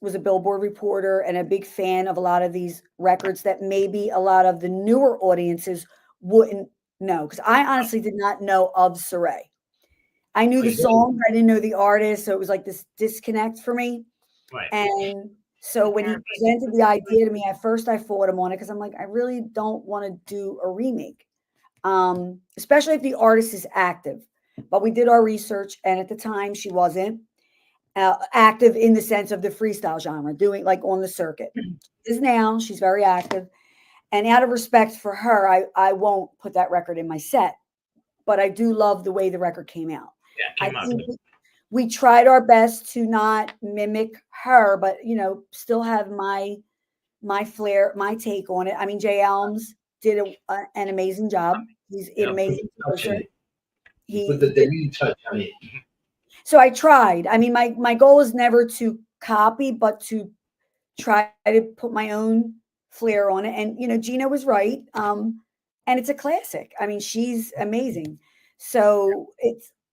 Speaker 6: was a Billboard reporter and a big fan of a lot of these records that maybe a lot of the newer audiences wouldn't know, because I honestly did not know of Saray. I knew the song, but I didn't know the artist, so it was like this disconnect for me.
Speaker 4: Right.
Speaker 6: And so when he presented the idea to me, at first I fought him on it because I'm like, I really don't want to do a remake, especially if the artist is active. But we did our research, and at the time she wasn't active in the sense of the freestyle genre, doing like on the circuit. She is now. She's very active. And out of respect for her, I won't put that record in my set. But I do love the way the record came out.
Speaker 4: Yeah, it came out.
Speaker 6: We tried our best to not mimic her, but still have my flair, my take on it. I mean, Jay Elms did an amazing job. He's an amazing person.
Speaker 2: He put the Denine touch on it.
Speaker 6: So I tried. I mean, my goal is never to copy, but to try to put my own flair on it. And Gina was right. And it's a classic. I mean, she's amazing. So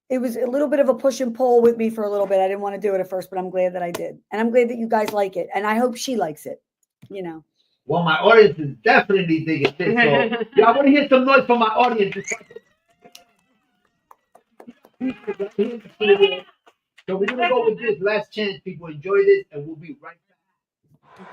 Speaker 6: it was a little bit of a push and pull with me for a little bit. I didn't want to do it at first, but I'm glad that I did. And I'm glad that you guys like it. And I hope she likes it,
Speaker 2: Well, my audience is definitely digging this. So y'all want to hear some noise from my audience. So we're gonna go with this Last Chance. People, enjoy this, and we'll be right back.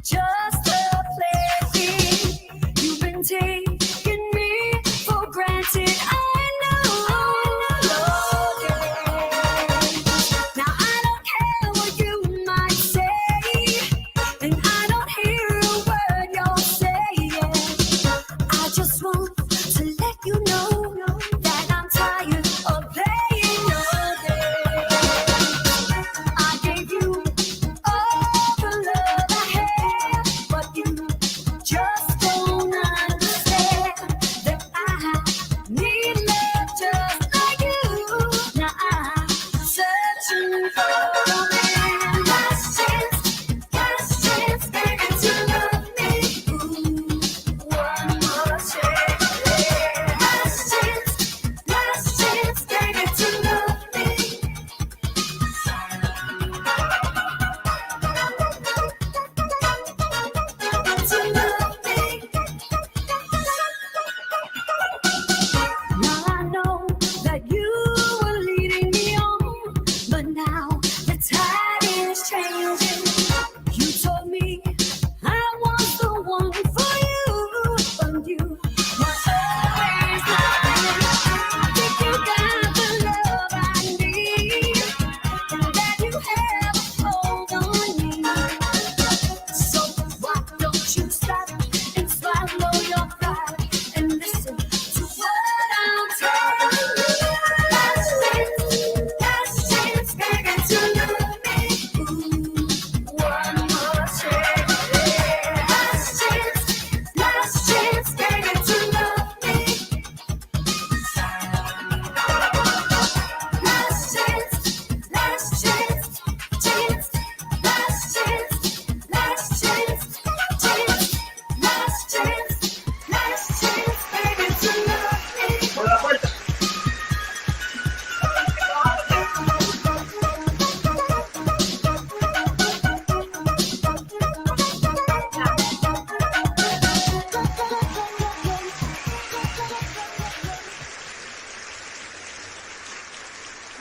Speaker 1: Just a place.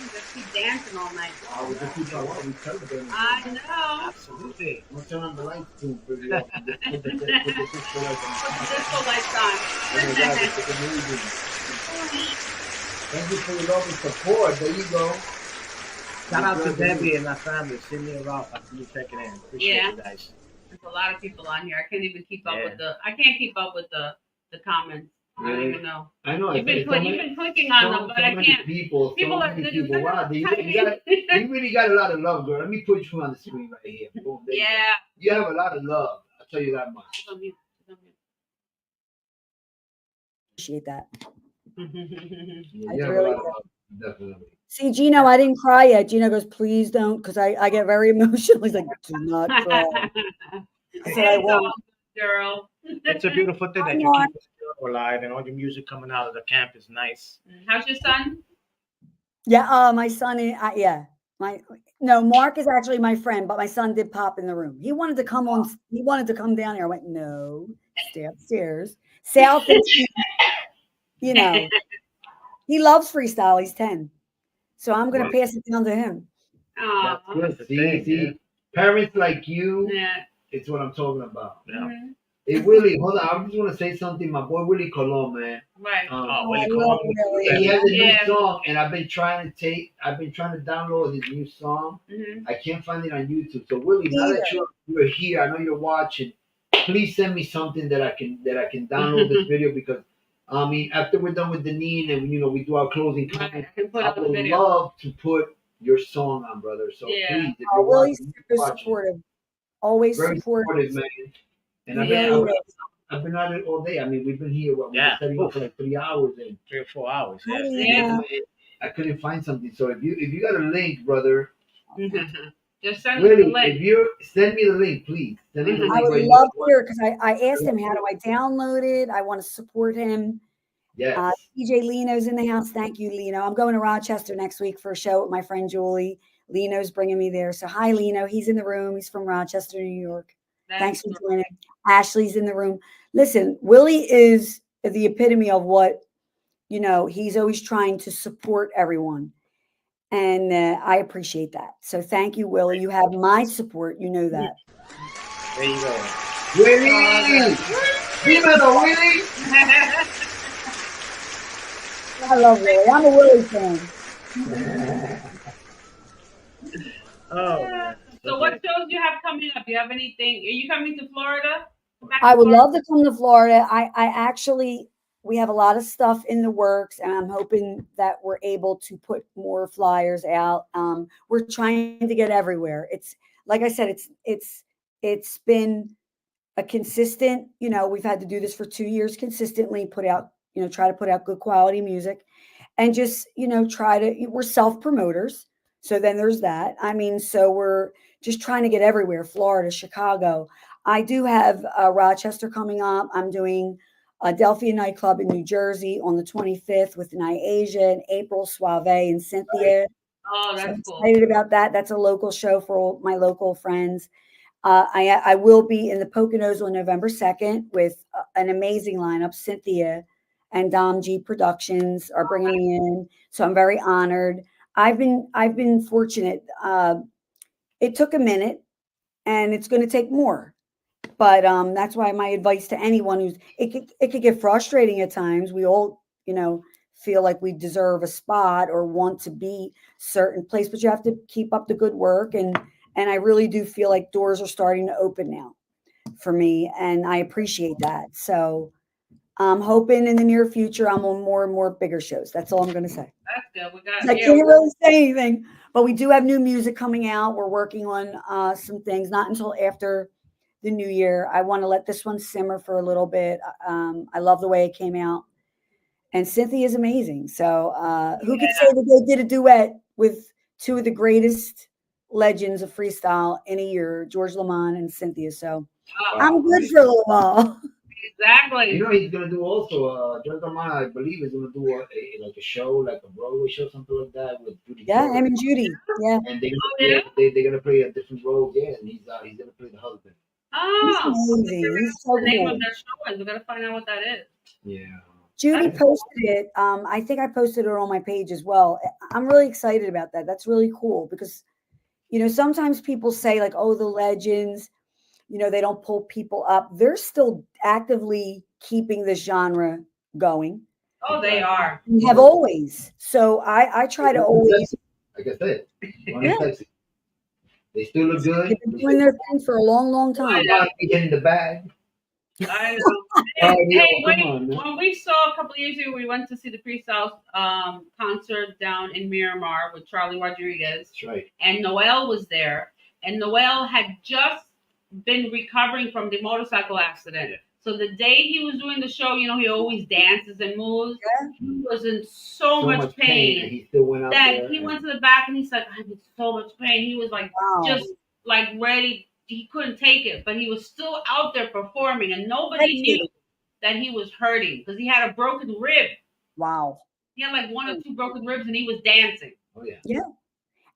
Speaker 3: just keep dancing all night.
Speaker 2: Oh, we just keep on what we celebrating.
Speaker 3: I know.
Speaker 4: Absolutely.
Speaker 2: I'm gonna turn on the lights too pretty often. Just put the disco lights on.
Speaker 3: Put the disco lights on.
Speaker 2: Oh my God, it's amazing. Thank you for your love and support. There you go.
Speaker 4: Shout out to Debbie and my family, Cindy and Ralph. I'm really checking in. Appreciate you guys.
Speaker 3: There's a lot of people on here. I can't even keep up
Speaker 4: Yeah.
Speaker 3: with I can't keep up with the comments. I don't
Speaker 2: Really?
Speaker 3: even know.
Speaker 2: I know.
Speaker 3: You've been clicking on them, but I can't.
Speaker 2: People,
Speaker 3: People
Speaker 2: so
Speaker 3: are
Speaker 2: many people. Wow, you really got a lot of love, girl. Let me put you on the screen right here. Boom, there you go.
Speaker 3: Yeah.
Speaker 2: You have a lot of love. I'll tell you that much.
Speaker 6: Appreciate that.
Speaker 2: Yeah,
Speaker 6: I
Speaker 2: you have
Speaker 6: really
Speaker 2: a lot of love, definitely.
Speaker 6: See, Gino, I didn't cry yet. Gino goes, please don't, because I get very emotional. He's like, do not cry. I said, I won't.
Speaker 3: Girl.
Speaker 4: It's a beautiful thing that you keep us alive and all your music coming out of the camp is nice.
Speaker 3: How's your son?
Speaker 6: Yeah, my son, Mark is actually my friend, but my son did pop in the room. He wanted to come on, he wanted to come down here. I went, no, stay upstairs. Sal thinks, you know, he loves freestyle. He's 10. So I'm going to pass it down to him.
Speaker 3: Oh,
Speaker 2: That's good. See, parents like you,
Speaker 3: yeah.
Speaker 2: it's what I'm talking about.
Speaker 4: Yeah.
Speaker 3: Mm-hmm.
Speaker 2: Hey, Willie, hold on. I just want to say something. My boy Willie Colon, man.
Speaker 3: Right.
Speaker 4: Willie
Speaker 6: I
Speaker 4: Colon.
Speaker 6: love Willie.
Speaker 2: He has a new
Speaker 3: Yeah.
Speaker 2: song, and I've been trying to download his new song.
Speaker 3: Mm-hmm.
Speaker 2: I can't find it on YouTube. So Willie, now that you're here, I know you're watching. Please send me something that I can download this video, because I mean, after we're done with Denine and we do our closing comments, I would love to put your song on, brother. So please, if you're
Speaker 6: Willie's super
Speaker 2: watching,
Speaker 6: supportive, always
Speaker 2: very
Speaker 6: supportive,
Speaker 2: man. And I've been at it all day. I mean, we've been here. We've been setting up for like 3 hours and
Speaker 4: 3 or 4 hours.
Speaker 3: Yeah.
Speaker 2: I couldn't find something. So if you got a link, brother,
Speaker 3: just send me the
Speaker 2: really,
Speaker 3: link.
Speaker 2: if you send me the link, please. Send me the link.
Speaker 6: I would
Speaker 2: right
Speaker 6: love
Speaker 2: now.
Speaker 6: to hear, because I asked him, how do I download it? I want to support him.
Speaker 2: Yes.
Speaker 6: DJ Lino's in the house. Thank you, Lino. I'm going to Rochester next week for a show with my friend Julie. Lino's bringing me there. So hi, Lino. He's in the room. He's from Rochester, New York. Thanks for joining. Ashley's in the room. Listen, Willie is the epitome of what, he's always trying to support everyone. And I appreciate that. So thank you, Willie. You have my support. You know that.
Speaker 4: There you go.
Speaker 2: Willie! Dímelo, Willie!
Speaker 6: I love Willie. I'm a Willie fan.
Speaker 4: Oh.
Speaker 3: So what shows do you have coming up? Do you have anything? Are you coming to Florida?
Speaker 6: I would love to come to Florida. We have a lot of stuff in the works, and I'm hoping that we're able to put more flyers out. We're trying to get everywhere. It's like I said, it's been a consistent, we've had to do this for 2 years consistently, try to put out good quality music, and just, we're self-promoters. So then there's that. I mean, so we're just trying to get everywhere. Florida, Chicago. I do have Rochester coming up. I'm doing Adelphia nightclub in New Jersey on the 25th with Asia and April, Suave, and Cynthia.
Speaker 3: Oh, that's
Speaker 6: cool. I'm excited about that. That's a local show for all my local friends. I will be in the Poconos on November 2nd with an amazing lineup. Cynthia and Dom G Productions are bringing me in, so I'm very honored. I've been fortunate. It took a minute, and it's going to take more. But that's why my advice to anyone it could get frustrating at times. We all, feel like we deserve a spot or want to be certain place, but you have to keep up the good work. And I really do feel like doors are starting to open now for me, and I appreciate that. So I'm hoping in the near future I'm on more and more bigger shows. That's all I'm going to say.
Speaker 3: That's good.
Speaker 6: I can't really say anything, but we do have new music coming out. We're working on some things, not until after the new year. I want to let this one simmer for a little bit. I love the way it came out, and Cynthia is amazing. So who could say that they did a duet with two of the greatest legends of freestyle in a year, George Lamont and Cynthia. So I'm good for a little while.
Speaker 3: Exactly.
Speaker 2: He's gonna do also George Lamont, I believe, is gonna do a show, like a Broadway show, something like that with Judy.
Speaker 6: Yeah, him and Judy. Yeah.
Speaker 2: And they're gonna play a different role. Yeah, and he's gonna play the husband.
Speaker 3: Oh,
Speaker 6: he's amazing. He's so
Speaker 3: the name
Speaker 6: cool.
Speaker 3: of their show is. We gotta find out what that is.
Speaker 2: Yeah.
Speaker 6: Judy posted it. I think I posted it on my page as well. I'm really excited about that. That's really cool because, sometimes people say like, oh, the legends, they don't pull people up. They're still actively keeping the genre going.
Speaker 3: Oh, they are.
Speaker 6: We have always. So I try to always.
Speaker 2: Like I said,
Speaker 6: Yeah.
Speaker 2: they still look good.
Speaker 6: They've been doing their thing for a long, long time.
Speaker 2: They get in the bag.
Speaker 3: I know. When we saw a couple of years ago, we went to see the Freestyle concert down in Miramar with Charlie Rodriguez.
Speaker 2: That's right.
Speaker 3: And Noel was there. And Noel had just been recovering from the motorcycle accident.
Speaker 2: Yeah.
Speaker 3: So the day he was doing the show, he always dances and moves.
Speaker 6: Yeah.
Speaker 3: He was in so much pain.
Speaker 2: And he still went out
Speaker 3: that
Speaker 2: there.
Speaker 3: He went to the back and he's like, I'm in so much pain. He was like, just like ready. He couldn't take it, but he was still out there performing, and nobody knew that he was hurting because he had a broken rib.
Speaker 6: Wow.
Speaker 3: He had like 1 or 2 broken ribs, and he was dancing.
Speaker 2: Oh yeah.
Speaker 6: Yeah.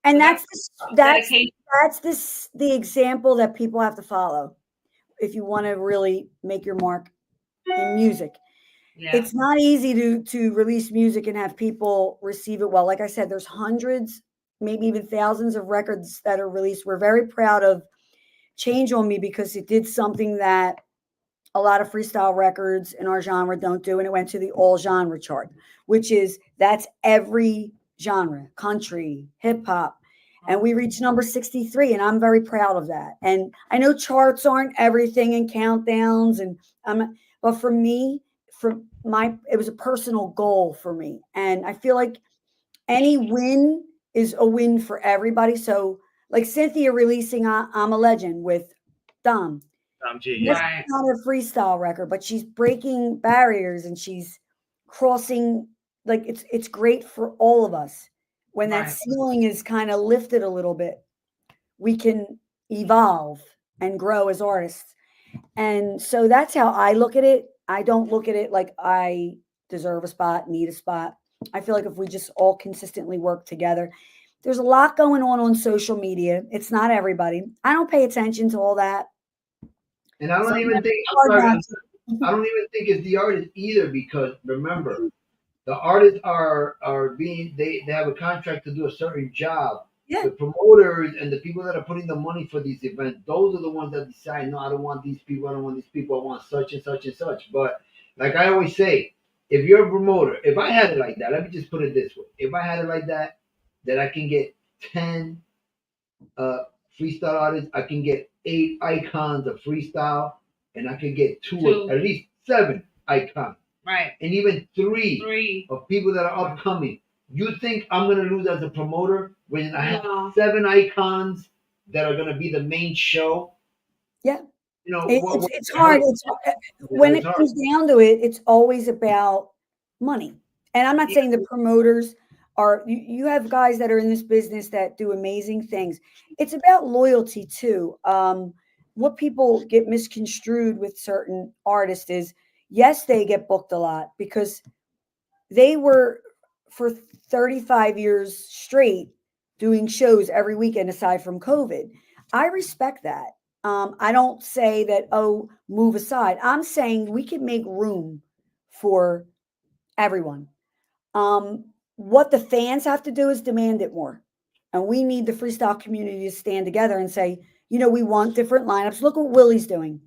Speaker 6: And
Speaker 3: So
Speaker 6: that's the example that people have to follow if you want to really make your mark in music.
Speaker 3: Yeah.
Speaker 6: It's not easy to release music and have people receive it well. Like I said, there's hundreds, maybe even thousands of records that are released. We're very proud of Change on Me because it did something that a lot of freestyle records in our genre don't do, and it went to the all genre chart, which is that's every genre, country, hip hop, and we reached number 63, and I'm very proud of that. And I know charts aren't everything and countdowns, but for me, it was a personal goal for me, and I feel like any win is a win for everybody. So like Cynthia releasing I'm a Legend with Dom.
Speaker 4: G,
Speaker 6: That's not a freestyle record, but she's breaking barriers and she's crossing, like it's great for all of us. When that ceiling is kind of lifted a little bit, we can evolve and grow as artists. And so that's how I look at it. I don't look at it like I deserve a spot, need a spot. I feel like if we just all consistently work together. There's a lot going on social media. It's not everybody. I don't pay attention to all that.
Speaker 2: And I don't even think it's the artist either, because remember, the artists are being they have a contract to do a certain job.
Speaker 6: Yeah.
Speaker 2: The promoters and the people that are putting the money for these events, those are the ones that decide, no, I don't want these people, I want such and such and such. But like I always say, if you're a promoter, if I had it like that, let me just put it this way. If I had it like that I can get 10 freestyle artists, I can get 8 icons of freestyle, and I can get two. At least 7 icons.
Speaker 3: Right.
Speaker 2: And even 3 of people that are upcoming. You think I'm going to lose as a promoter when I have 7 icons that are going to be the main show?
Speaker 6: Yeah. It's hard. When it comes down to it, it's always about money. And I'm not saying the promoters you have guys that are in this business that do amazing things. It's about loyalty too. What people get misconstrued with certain artists is, yes, they get booked a lot because they were for 35 years straight doing shows every weekend aside from COVID. I respect that. I don't say that, move aside. I'm saying we can make room for everyone. What the fans have to do is demand it more. And we need the freestyle community to stand together and say, we want different lineups. Look what Willie's doing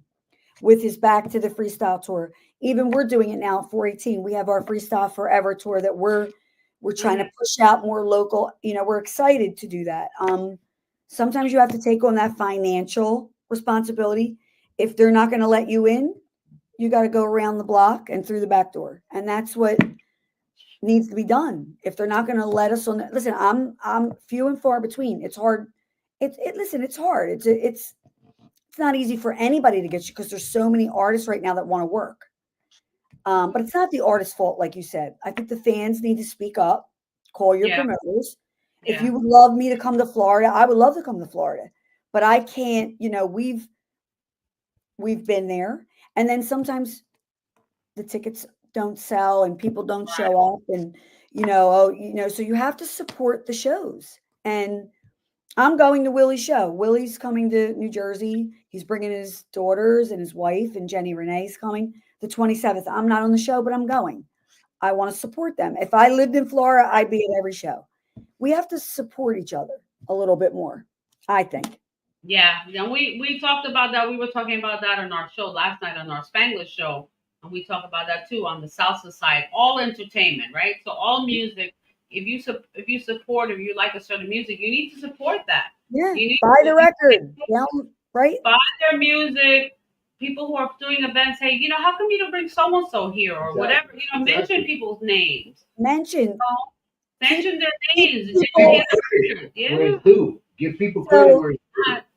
Speaker 6: with his Back to the Freestyle tour. Even we're doing it now, 418. We have our Freestyle Forever tour that we're trying to push out more local. We're excited to do that. Sometimes you have to take on that financial responsibility. If they're not going to let you in, you got to go around the block and through the back door. And that's what needs to be done. If they're not going to let us on, listen, I'm few and far between. It's hard. It's hard. It's not easy for anybody to get you because there's so many artists right now that want to work. But it's not the artist's fault, like you said. I think the fans need to speak up, call your promoters. Yeah. If you would love me to come to Florida, I would love to come to Florida, but I can't, we've been there. And then sometimes the tickets don't sell and people don't show up and, so you have to support the shows. And I'm going to Willie's show. Willie's coming to New Jersey. He's bringing his daughters and his wife, and Jenny Renee's coming the 27th. I'm not on the show, but I'm going. I want to support them. If I lived in Florida, I'd be at every show. we have to support each other a little bit more, I think.
Speaker 3: Yeah, and we talked about that. We were talking about that on our show last night on our Spanglish show, and we talked about that too on the salsa side. All entertainment, right? So all music. If you support, if you like a certain music, you need to support that.
Speaker 6: Yeah,
Speaker 3: You need
Speaker 6: buy
Speaker 3: to
Speaker 6: the record. Yeah, right?
Speaker 3: buy their music. People who are doing events, hey, how come you don't bring so and so here or whatever? Mention people's names.
Speaker 6: Mention
Speaker 3: Mention their names.
Speaker 2: Where
Speaker 3: Yeah.
Speaker 2: it's due. Give people credit where it's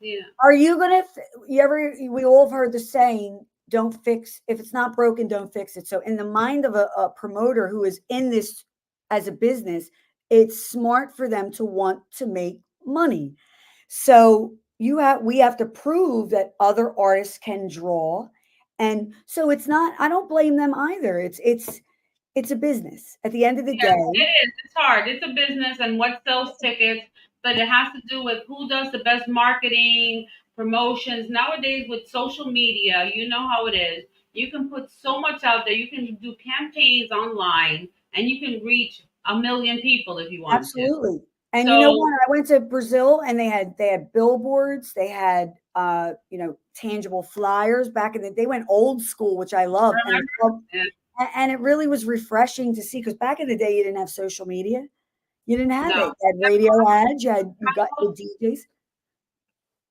Speaker 2: due.
Speaker 3: Yeah.
Speaker 6: Are you gonna? We all have heard the saying, "Don't fix if it's not broken, don't fix it." So, in the mind of a promoter who is in this as a business, it's smart for them to want to make money. So we have to prove that other artists can draw, and so it's not. I don't blame them either. It's a business. At the end of the day,
Speaker 3: it is. It's hard. It's a business, and what sells tickets, but it has to do with who does the best marketing, promotions. Nowadays, with social media, you know how it is. You can put so much out there. You can do campaigns online, and you can reach 1 million people if you want
Speaker 6: absolutely.
Speaker 3: to.
Speaker 6: And you know what? I went to Brazil, and they had billboards. They had tangible flyers back in the. They went old school, which I love. And it really was refreshing to see, because back in the day, you didn't have social media. You didn't have it. You had radio ads. You got the DJs.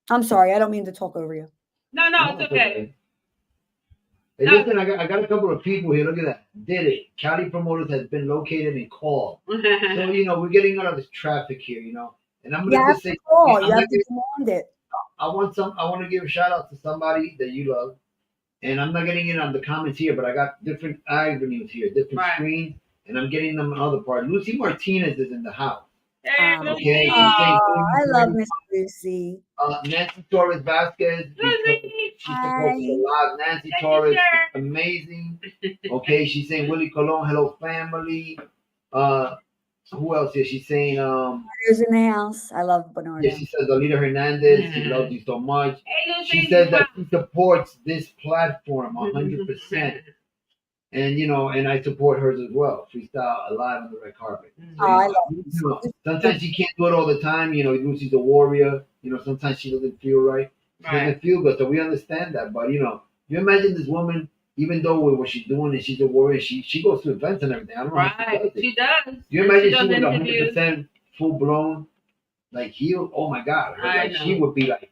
Speaker 6: I'm sorry. I don't mean to talk over you.
Speaker 3: No, it's okay.
Speaker 2: Hey, listen, I got a couple of people here. Look at that. Did it. Cali Promoters has been located and called. So, we're getting out of this traffic here, And I'm going to just say,
Speaker 6: you have to demand it.
Speaker 2: I want to give a shout out to somebody that you love. And I'm not getting it on the comments here, but I got different avenues here, different screens, and I'm getting them on other parts. Lucy Martinez is in the house.
Speaker 3: Okay.
Speaker 6: I love Miss Lucy.
Speaker 2: Nancy Torres Vasquez. She's supposed to be live. Nancy Torres, amazing. Okay, she's saying Willie Colon, hello family. Who else is she saying?
Speaker 6: Bernardo's in the house. I love Bernardo.
Speaker 2: Yeah, she says ALIDA Hernandez. She loves you so much. She says that she supports this platform 100%. And and I support hers as well. Freestyle alive on the red carpet. So,
Speaker 6: I love
Speaker 2: sometimes she can't do it all the time. Lucy's a warrior. Sometimes she doesn't feel right. She doesn't feel good. So we understand that. But you imagine this woman, even though what she's doing and she's a warrior, she goes to events and everything. I don't know how
Speaker 3: she does.
Speaker 2: Do you imagine she was 100% full blown, like healed? Oh my God. She would be like.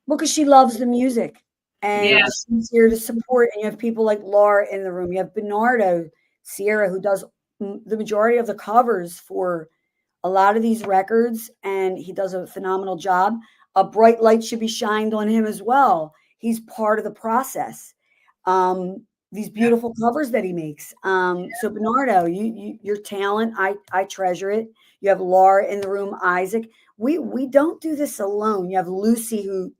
Speaker 6: Well, because she loves the music. And she's here to support. And you have people like Laura in the room. You have Bernardo Sierra, who does the majority of the covers for a lot of these records. And he does a phenomenal job. A bright light should be shined on him as well. He's part of the process. These beautiful covers that he makes. So Bernardo, your talent, I treasure it. You have Laura in the room, Isaac. We don't do this alone. You have Lucy who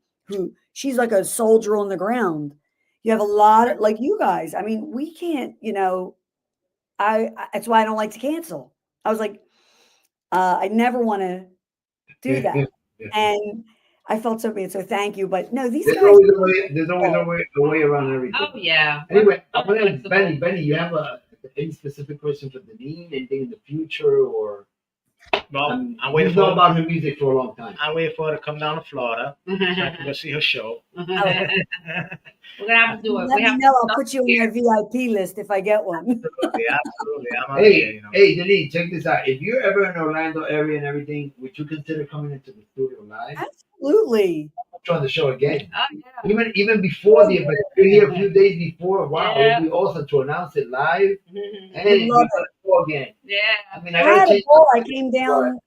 Speaker 6: she's like a soldier on the ground. You have a lot of, like you guys. I mean, we can't, that's why I don't like to cancel. I was like, I never want to do that. And I felt so bad. So thank you. But no, these guys.
Speaker 2: There's always a way around everything.
Speaker 3: Oh, yeah.
Speaker 2: Anyway, I want to ask Benny, you have any specific question for Denine? Anything in the future or?
Speaker 4: Well, I'm waiting for
Speaker 2: her about her music for a long time.
Speaker 4: I'm waiting for her to come down to Florida so I can go see her show.
Speaker 3: We're gonna have to do it.
Speaker 6: Let me know. I'll put you on your VIP list if I get one.
Speaker 4: Absolutely. I'm
Speaker 2: Hey, Denise, check this out. If you're ever in Orlando area and everything, would you consider coming into the studio live?
Speaker 6: Absolutely.
Speaker 2: On the show again.
Speaker 3: Oh, yeah.
Speaker 2: Even before the event, you're here a few days before. Wow, it would be awesome to announce it live. And
Speaker 6: love
Speaker 2: it again.
Speaker 3: Yeah.
Speaker 2: I mean,
Speaker 6: I came down.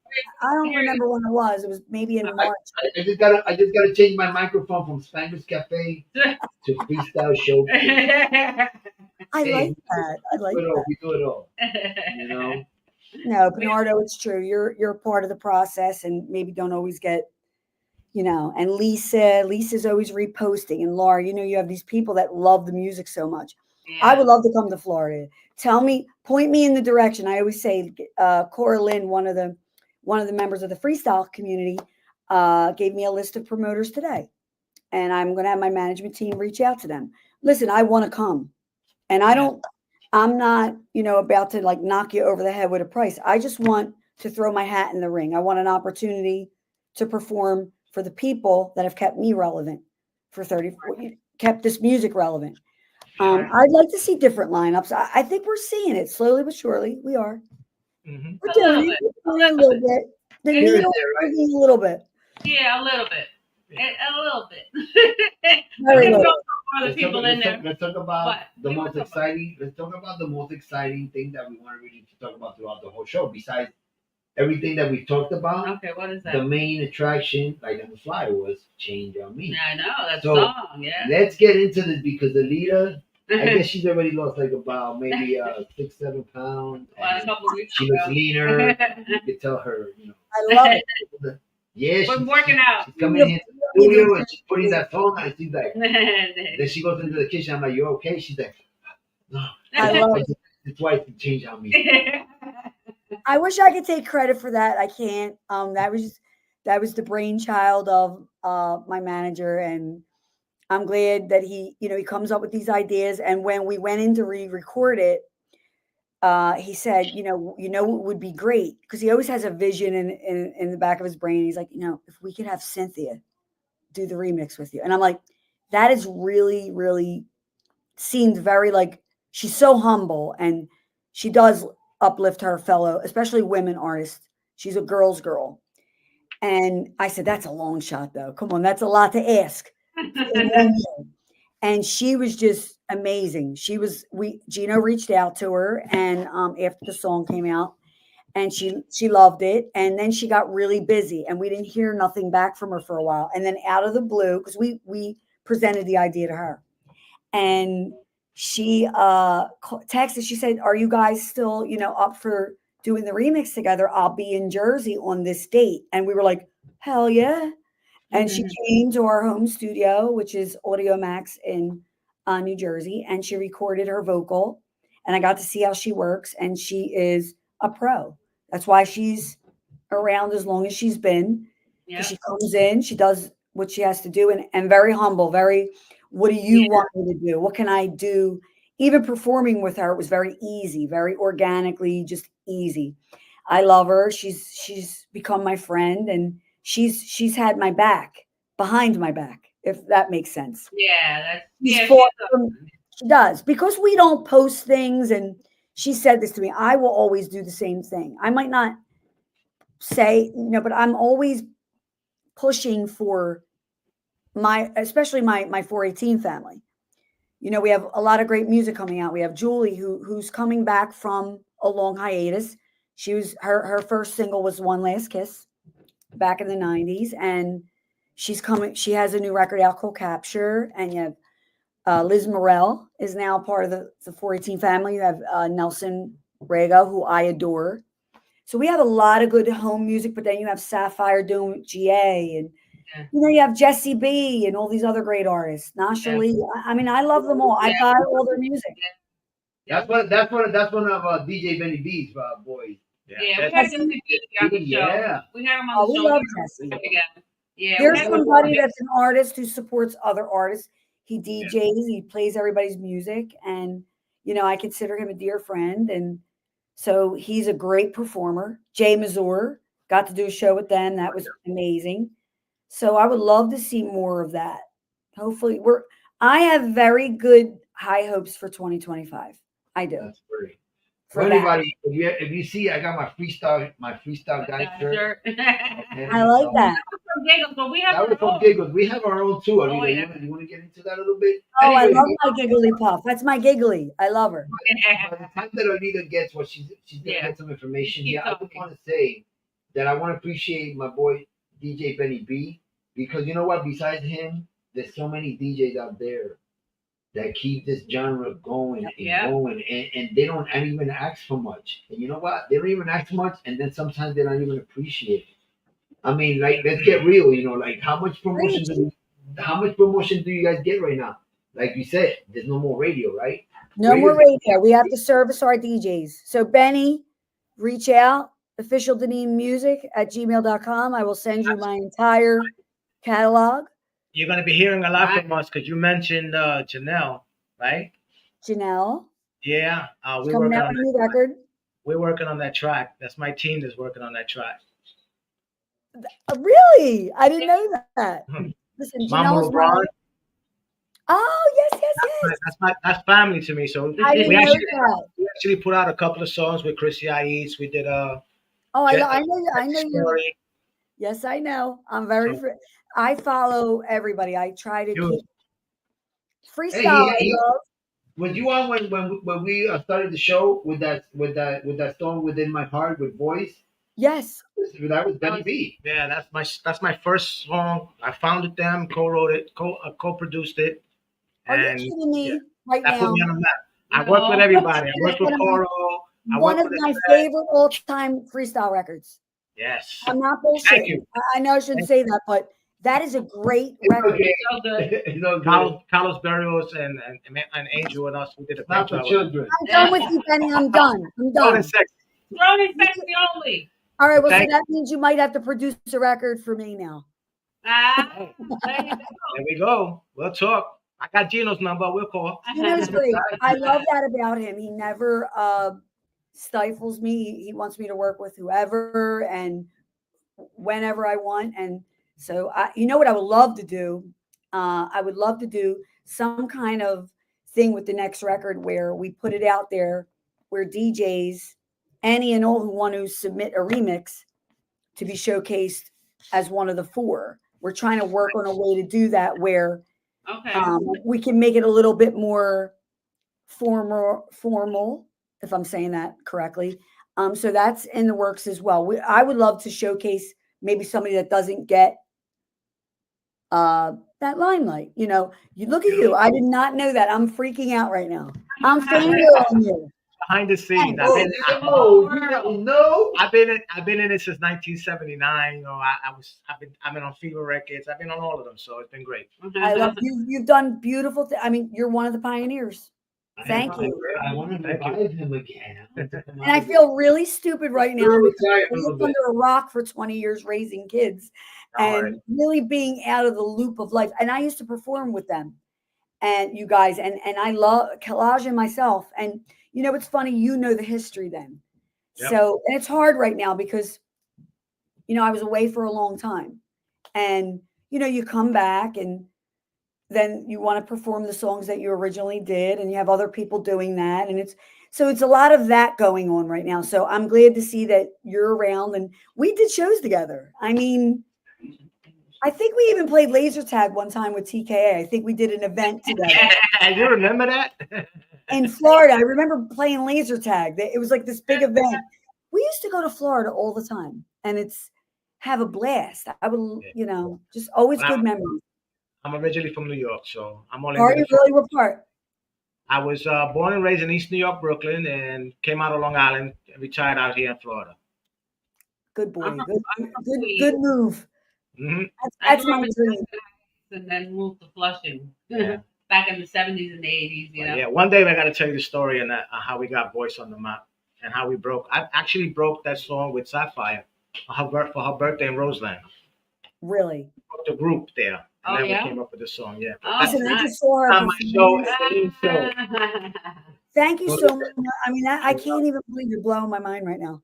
Speaker 6: I don't remember when it was. It was maybe in March.
Speaker 2: I just gotta change my microphone from Spanglish Cafe to Freestyle Showcase.
Speaker 6: I like that.
Speaker 2: We do it all.
Speaker 6: No, Bernardo, it's true. You're a part of the process, and maybe don't always get. And Lisa's always reposting, and Laura, you have these people that love the music so much. Yeah. I would love to come to Florida. Point me in the direction. I always say, Cora Lynn, one of the members of the freestyle community, gave me a list of promoters today, and I'm going to have my management team reach out to them. Listen, I want to come, and I'm not, about to like knock you over the head with a price. I just want to throw my hat in the ring. I want an opportunity to perform for the people that have kept me relevant for 34 years, kept this music relevant. I'd like to see different lineups. I think we're seeing it slowly but surely. We are.
Speaker 4: Mm-hmm.
Speaker 6: We're doing it. We're doing a little bit. The
Speaker 2: Here and
Speaker 6: needle
Speaker 2: there, right?
Speaker 6: is a little bit.
Speaker 3: Yeah, a little bit. A little bit.
Speaker 6: Very
Speaker 3: There's
Speaker 6: little.
Speaker 3: no other people in there.
Speaker 2: Let's talk about
Speaker 3: What?
Speaker 2: the
Speaker 3: We
Speaker 2: most
Speaker 3: wanna talk about-
Speaker 2: exciting. Let's talk about the most exciting thing that we want to really talk about throughout the whole show. Besides everything that we talked about,
Speaker 3: Okay, what is that?
Speaker 2: the main attraction, like on the flyer, was "Change on Me."
Speaker 3: Yeah, I know that
Speaker 2: So,
Speaker 3: song. Yeah.
Speaker 2: Let's get into this because ALIDA, I guess she's already lost like about maybe 6-7 pounds.
Speaker 3: Well, a couple of weeks
Speaker 2: She looks
Speaker 3: ago.
Speaker 2: leaner. You can tell her,
Speaker 6: I love it.
Speaker 2: Yeah,
Speaker 3: We're working out.
Speaker 2: She's coming in here to the studio and she's putting that phone on. She's like, then she goes into the kitchen. I'm like, "You okay?" She's like, "No."
Speaker 6: I love it.
Speaker 2: It's why to change on me.
Speaker 6: I wish I could take credit for that. I can't. That was the brainchild of my manager, and I'm glad that he comes up with these ideas. And when we went in to re-record it, he said, what would be great, because he always has a vision in the back of his brain. He's like, if we could have Cynthia do the remix with you, and I'm like, that is really, really seemed very like she's so humble and she does uplift her fellow, especially women artists. She's a girl's girl. And I said, that's a long shot though. Come on, that's a lot to ask. And she was just amazing. Gino reached out to her, and after the song came out, and she loved it. And then she got really busy and we didn't hear nothing back from her for a while. And then out of the blue, because we presented the idea to her, and she texted, she said, "Are you guys still, up for doing the remix together? I'll be in Jersey on this date." And we were like, hell yeah. And she came to our home studio, which is Audio Max in New Jersey, and she recorded her vocal. And I got to see how she works, and she is a pro. That's why she's around as long as she's been.
Speaker 3: Yeah.
Speaker 6: She comes in, she does what she has to do, and very humble, very, what do you want me to do? What can I do? Even performing with her, it was very easy, very organically, just easy. I love her. She's become my friend, and she's had my back, behind my back, if that makes sense.
Speaker 3: Yeah,
Speaker 6: She does, because we don't post things, and she said this to me. I will always do the same thing. I might not say, but I'm always pushing for especially my 418 family. We have a lot of great music coming out. We have Julie, who's coming back from a long hiatus. Her first single was One Last Kiss back in the 90s. And she's coming. She has a new record out called Capture. And you have Liz Morel is now part of the 418 family. You have Nelson Rego, who I adore. So we have a lot of good home music, but then you have Sapphire doing GA, and you have JCEE and all these other great artists. Nasha Lee. I mean, I love them all. I buy all their music.
Speaker 2: That's one of DJ Benny B's boys.
Speaker 3: Yeah, we had Jesse on the show.
Speaker 2: Yeah.
Speaker 3: We had him on the show.
Speaker 6: We love Jesse.
Speaker 3: Yeah,
Speaker 6: there's somebody that's an artist who supports other artists. He DJs, he plays everybody's music, and I consider him a dear friend, and so he's a great performer. Jay Mazur, got to do a show with them. That was amazing. So I would love to see more of that. Hopefully I have very good high hopes for 2025. I do.
Speaker 2: That's great.
Speaker 6: For
Speaker 2: anybody, if you see, I got my freestyle guy shirt. Okay,
Speaker 6: I like that.
Speaker 3: From Giggles, but we have
Speaker 2: that was from Giggles. We have our own too. You want to get into that a little bit?
Speaker 6: Oh,
Speaker 2: Anyway,
Speaker 6: I love my giggly puff. That's my giggly. I love her.
Speaker 2: By the time that ALIDA gets what she's gonna get some information here, I just want to say that I want to appreciate my boy DJ Benny B, because you know what? Besides him, there's so many DJs out there that keep this genre going and going, and they don't even ask for much. And you know what? They don't even ask much, and then sometimes they don't even appreciate it. I mean, like, let's get real. Like, how much promotion do you guys get right now? Like you said, there's no more radio, right?
Speaker 6: No more radio. We have to service our DJs. So Benny, reach out. Official Denine Music at gmail.com. I will send you my entire catalog.
Speaker 4: You're going to be hearing a lot from us because you mentioned Janelle, right?
Speaker 6: Janelle.
Speaker 4: Yeah.
Speaker 6: Coming out with a new record.
Speaker 4: we're working on that track. That's my team that's working on that track.
Speaker 6: Really? I didn't know that. Listen,
Speaker 4: Mama
Speaker 6: Janelle's
Speaker 4: LeBron.
Speaker 6: Oh, yes, yes, yes.
Speaker 4: That's family to me. So
Speaker 6: I didn't
Speaker 4: we
Speaker 6: know
Speaker 4: actually
Speaker 6: that.
Speaker 4: we actually put out a couple of songs with Chrissy Ies. We did
Speaker 6: Oh, I know you. I know you.
Speaker 4: Story.
Speaker 6: Yes, I know. I'm very. I follow everybody. I try to keep freestyle.
Speaker 2: Hey,
Speaker 6: I love.
Speaker 2: was you on when we started the show with that song Within My Heart with voice?
Speaker 6: Yes.
Speaker 2: That was Benny B.
Speaker 4: Yeah, that's my first song. I founded them, co-wrote it, co-produced it.
Speaker 6: Are you
Speaker 4: And
Speaker 6: kidding me
Speaker 4: yeah,
Speaker 6: right
Speaker 4: that
Speaker 6: now?
Speaker 4: put me on the map. I work with everybody. I work with Coro.
Speaker 6: One of my favorite all-time freestyle records.
Speaker 4: Yes.
Speaker 6: I'm not bullshit.
Speaker 4: Thank you.
Speaker 6: I know I shouldn't say that, but that is a great record.
Speaker 2: Okay.
Speaker 3: So good.
Speaker 4: Carlos Berrios and Angel and us, we did a great
Speaker 2: Not for
Speaker 4: job.
Speaker 2: children.
Speaker 6: I'm done with you, Benny. I'm done. I'm done.
Speaker 3: Throwing sexy only.
Speaker 6: All right. Well, so
Speaker 4: Thank
Speaker 6: that means you might have to produce a record for me now.
Speaker 3: There you go.
Speaker 4: There we go. We'll talk. I got Gino's number. We'll call.
Speaker 6: Gino's great. I love that about him. He never stifles me. He wants me to work with whoever and whenever I want. And so, you know what I would love to do? I would love to do some kind of thing with the next record where we put it out there, where DJs, any and all who want to submit a remix to be showcased as one of the four. We're trying to work on a way to do that where we can make it a little bit more formal, if I'm saying that correctly. So that's in the works as well. I would love to showcase maybe somebody that doesn't get that limelight. You know, you look at you. I did not know that. I'm freaking out right now. I'm fangirling you.
Speaker 4: Behind the scenes.
Speaker 2: You didn't know?
Speaker 4: I've been in it since 1979. You know, I've been on Fever Records. I've been on all of them, so it's been great.
Speaker 6: I love you. You've done beautiful things. I mean, you're one of the pioneers. Thank you.
Speaker 2: I want to revive him again.
Speaker 6: And I feel really stupid right now because I lived under a rock for 20 years raising kids and really being out of the loop of life. And I used to perform with them and you guys, and I love Collage and myself. And, you know, it's funny, you know the history then. Yep. So, and it's hard right now because, you know, I was away for a long time and, you know, you come back and then you want to perform the songs that you originally did and you have other people doing that. And it's a lot of that going on right now. So I'm glad to see that you're around and we did shows together. I mean, I think we even played laser tag one time with TKA. I think we did an event together.
Speaker 4: You remember that?
Speaker 6: In Florida, I remember playing laser tag. It was like this big event. We used to go to Florida all the time and have a blast. I would, you know, just always good memories.
Speaker 4: I'm originally from New York, so I'm only.
Speaker 6: Are you really? What part?
Speaker 4: I was born and raised in East New York, Brooklyn, and came out of Long Island and retired out here in Florida.
Speaker 6: Good boy. Good move.
Speaker 4: Mm-hmm.
Speaker 6: That's my dream.
Speaker 3: And then moved to Flushing back in the 70s and the 80s. You know.
Speaker 4: Yeah. One day I got to tell you the story and how we got Voice on the map and how we broke. I actually broke that song with Sapphire for her birthday in Roseland.
Speaker 6: Really?
Speaker 4: The group there. And then we came up with the song, yeah.
Speaker 6: Listen, I just saw her.
Speaker 4: On my show.
Speaker 6: Thank you so much. I mean, I can't even believe you're blowing my mind right now.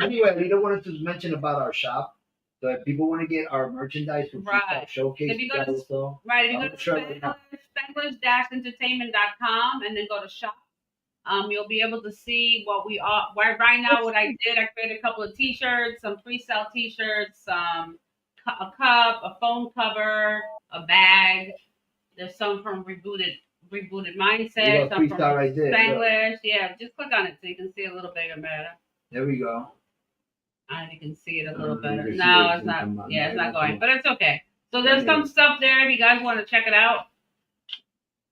Speaker 2: Anyway, we don't want to mention about our shop. So if people want to get our merchandise from Freestyle Showcase,
Speaker 3: if you go to Spanglish-entertainment.com and then go to shop, you'll be able to see what we are. Right now, what I did, I created a couple of T-shirts, some freestyle T-shirts, a cup, a phone cover, a bag. There's some from Rebooted Mindset, some from
Speaker 2: right there.
Speaker 3: Spanglish. Yeah, just click on it so you can see a little bigger better.
Speaker 2: There we go.
Speaker 3: And you can see it a little better. No, it's not. Yeah, it's not going, but it's okay. So there's some stuff there if you guys want to check it out,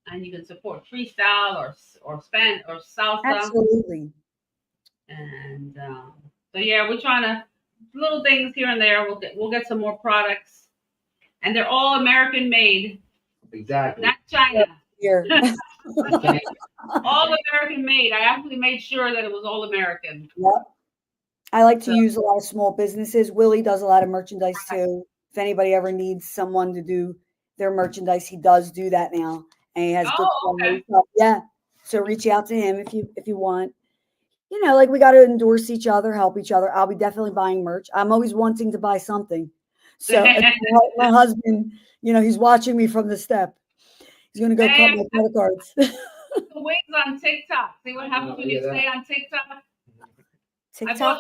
Speaker 3: and you can support freestyle or salsa.
Speaker 6: Absolutely.
Speaker 3: And so yeah, we're trying to little things here and there. We'll get some more products, and they're all American made.
Speaker 2: Exactly.
Speaker 3: Not China.
Speaker 6: Here.
Speaker 3: All American made. I actually made sure that it was all American.
Speaker 6: Yep. I like to use a lot of small businesses. Willie does a lot of merchandise too. If anybody ever needs someone to do their merchandise, he does do that now, and he has good quality stuff. Yeah. So reach out to him if you want. you know, like we got to endorse each other, help each other. I'll be definitely buying merch. I'm always wanting to buy something. So my husband, you know, he's watching me from the step. He's going to go cut my credit cards.
Speaker 3: The wigs on TikTok. See what happens when you stay on TikTok?
Speaker 6: TikTok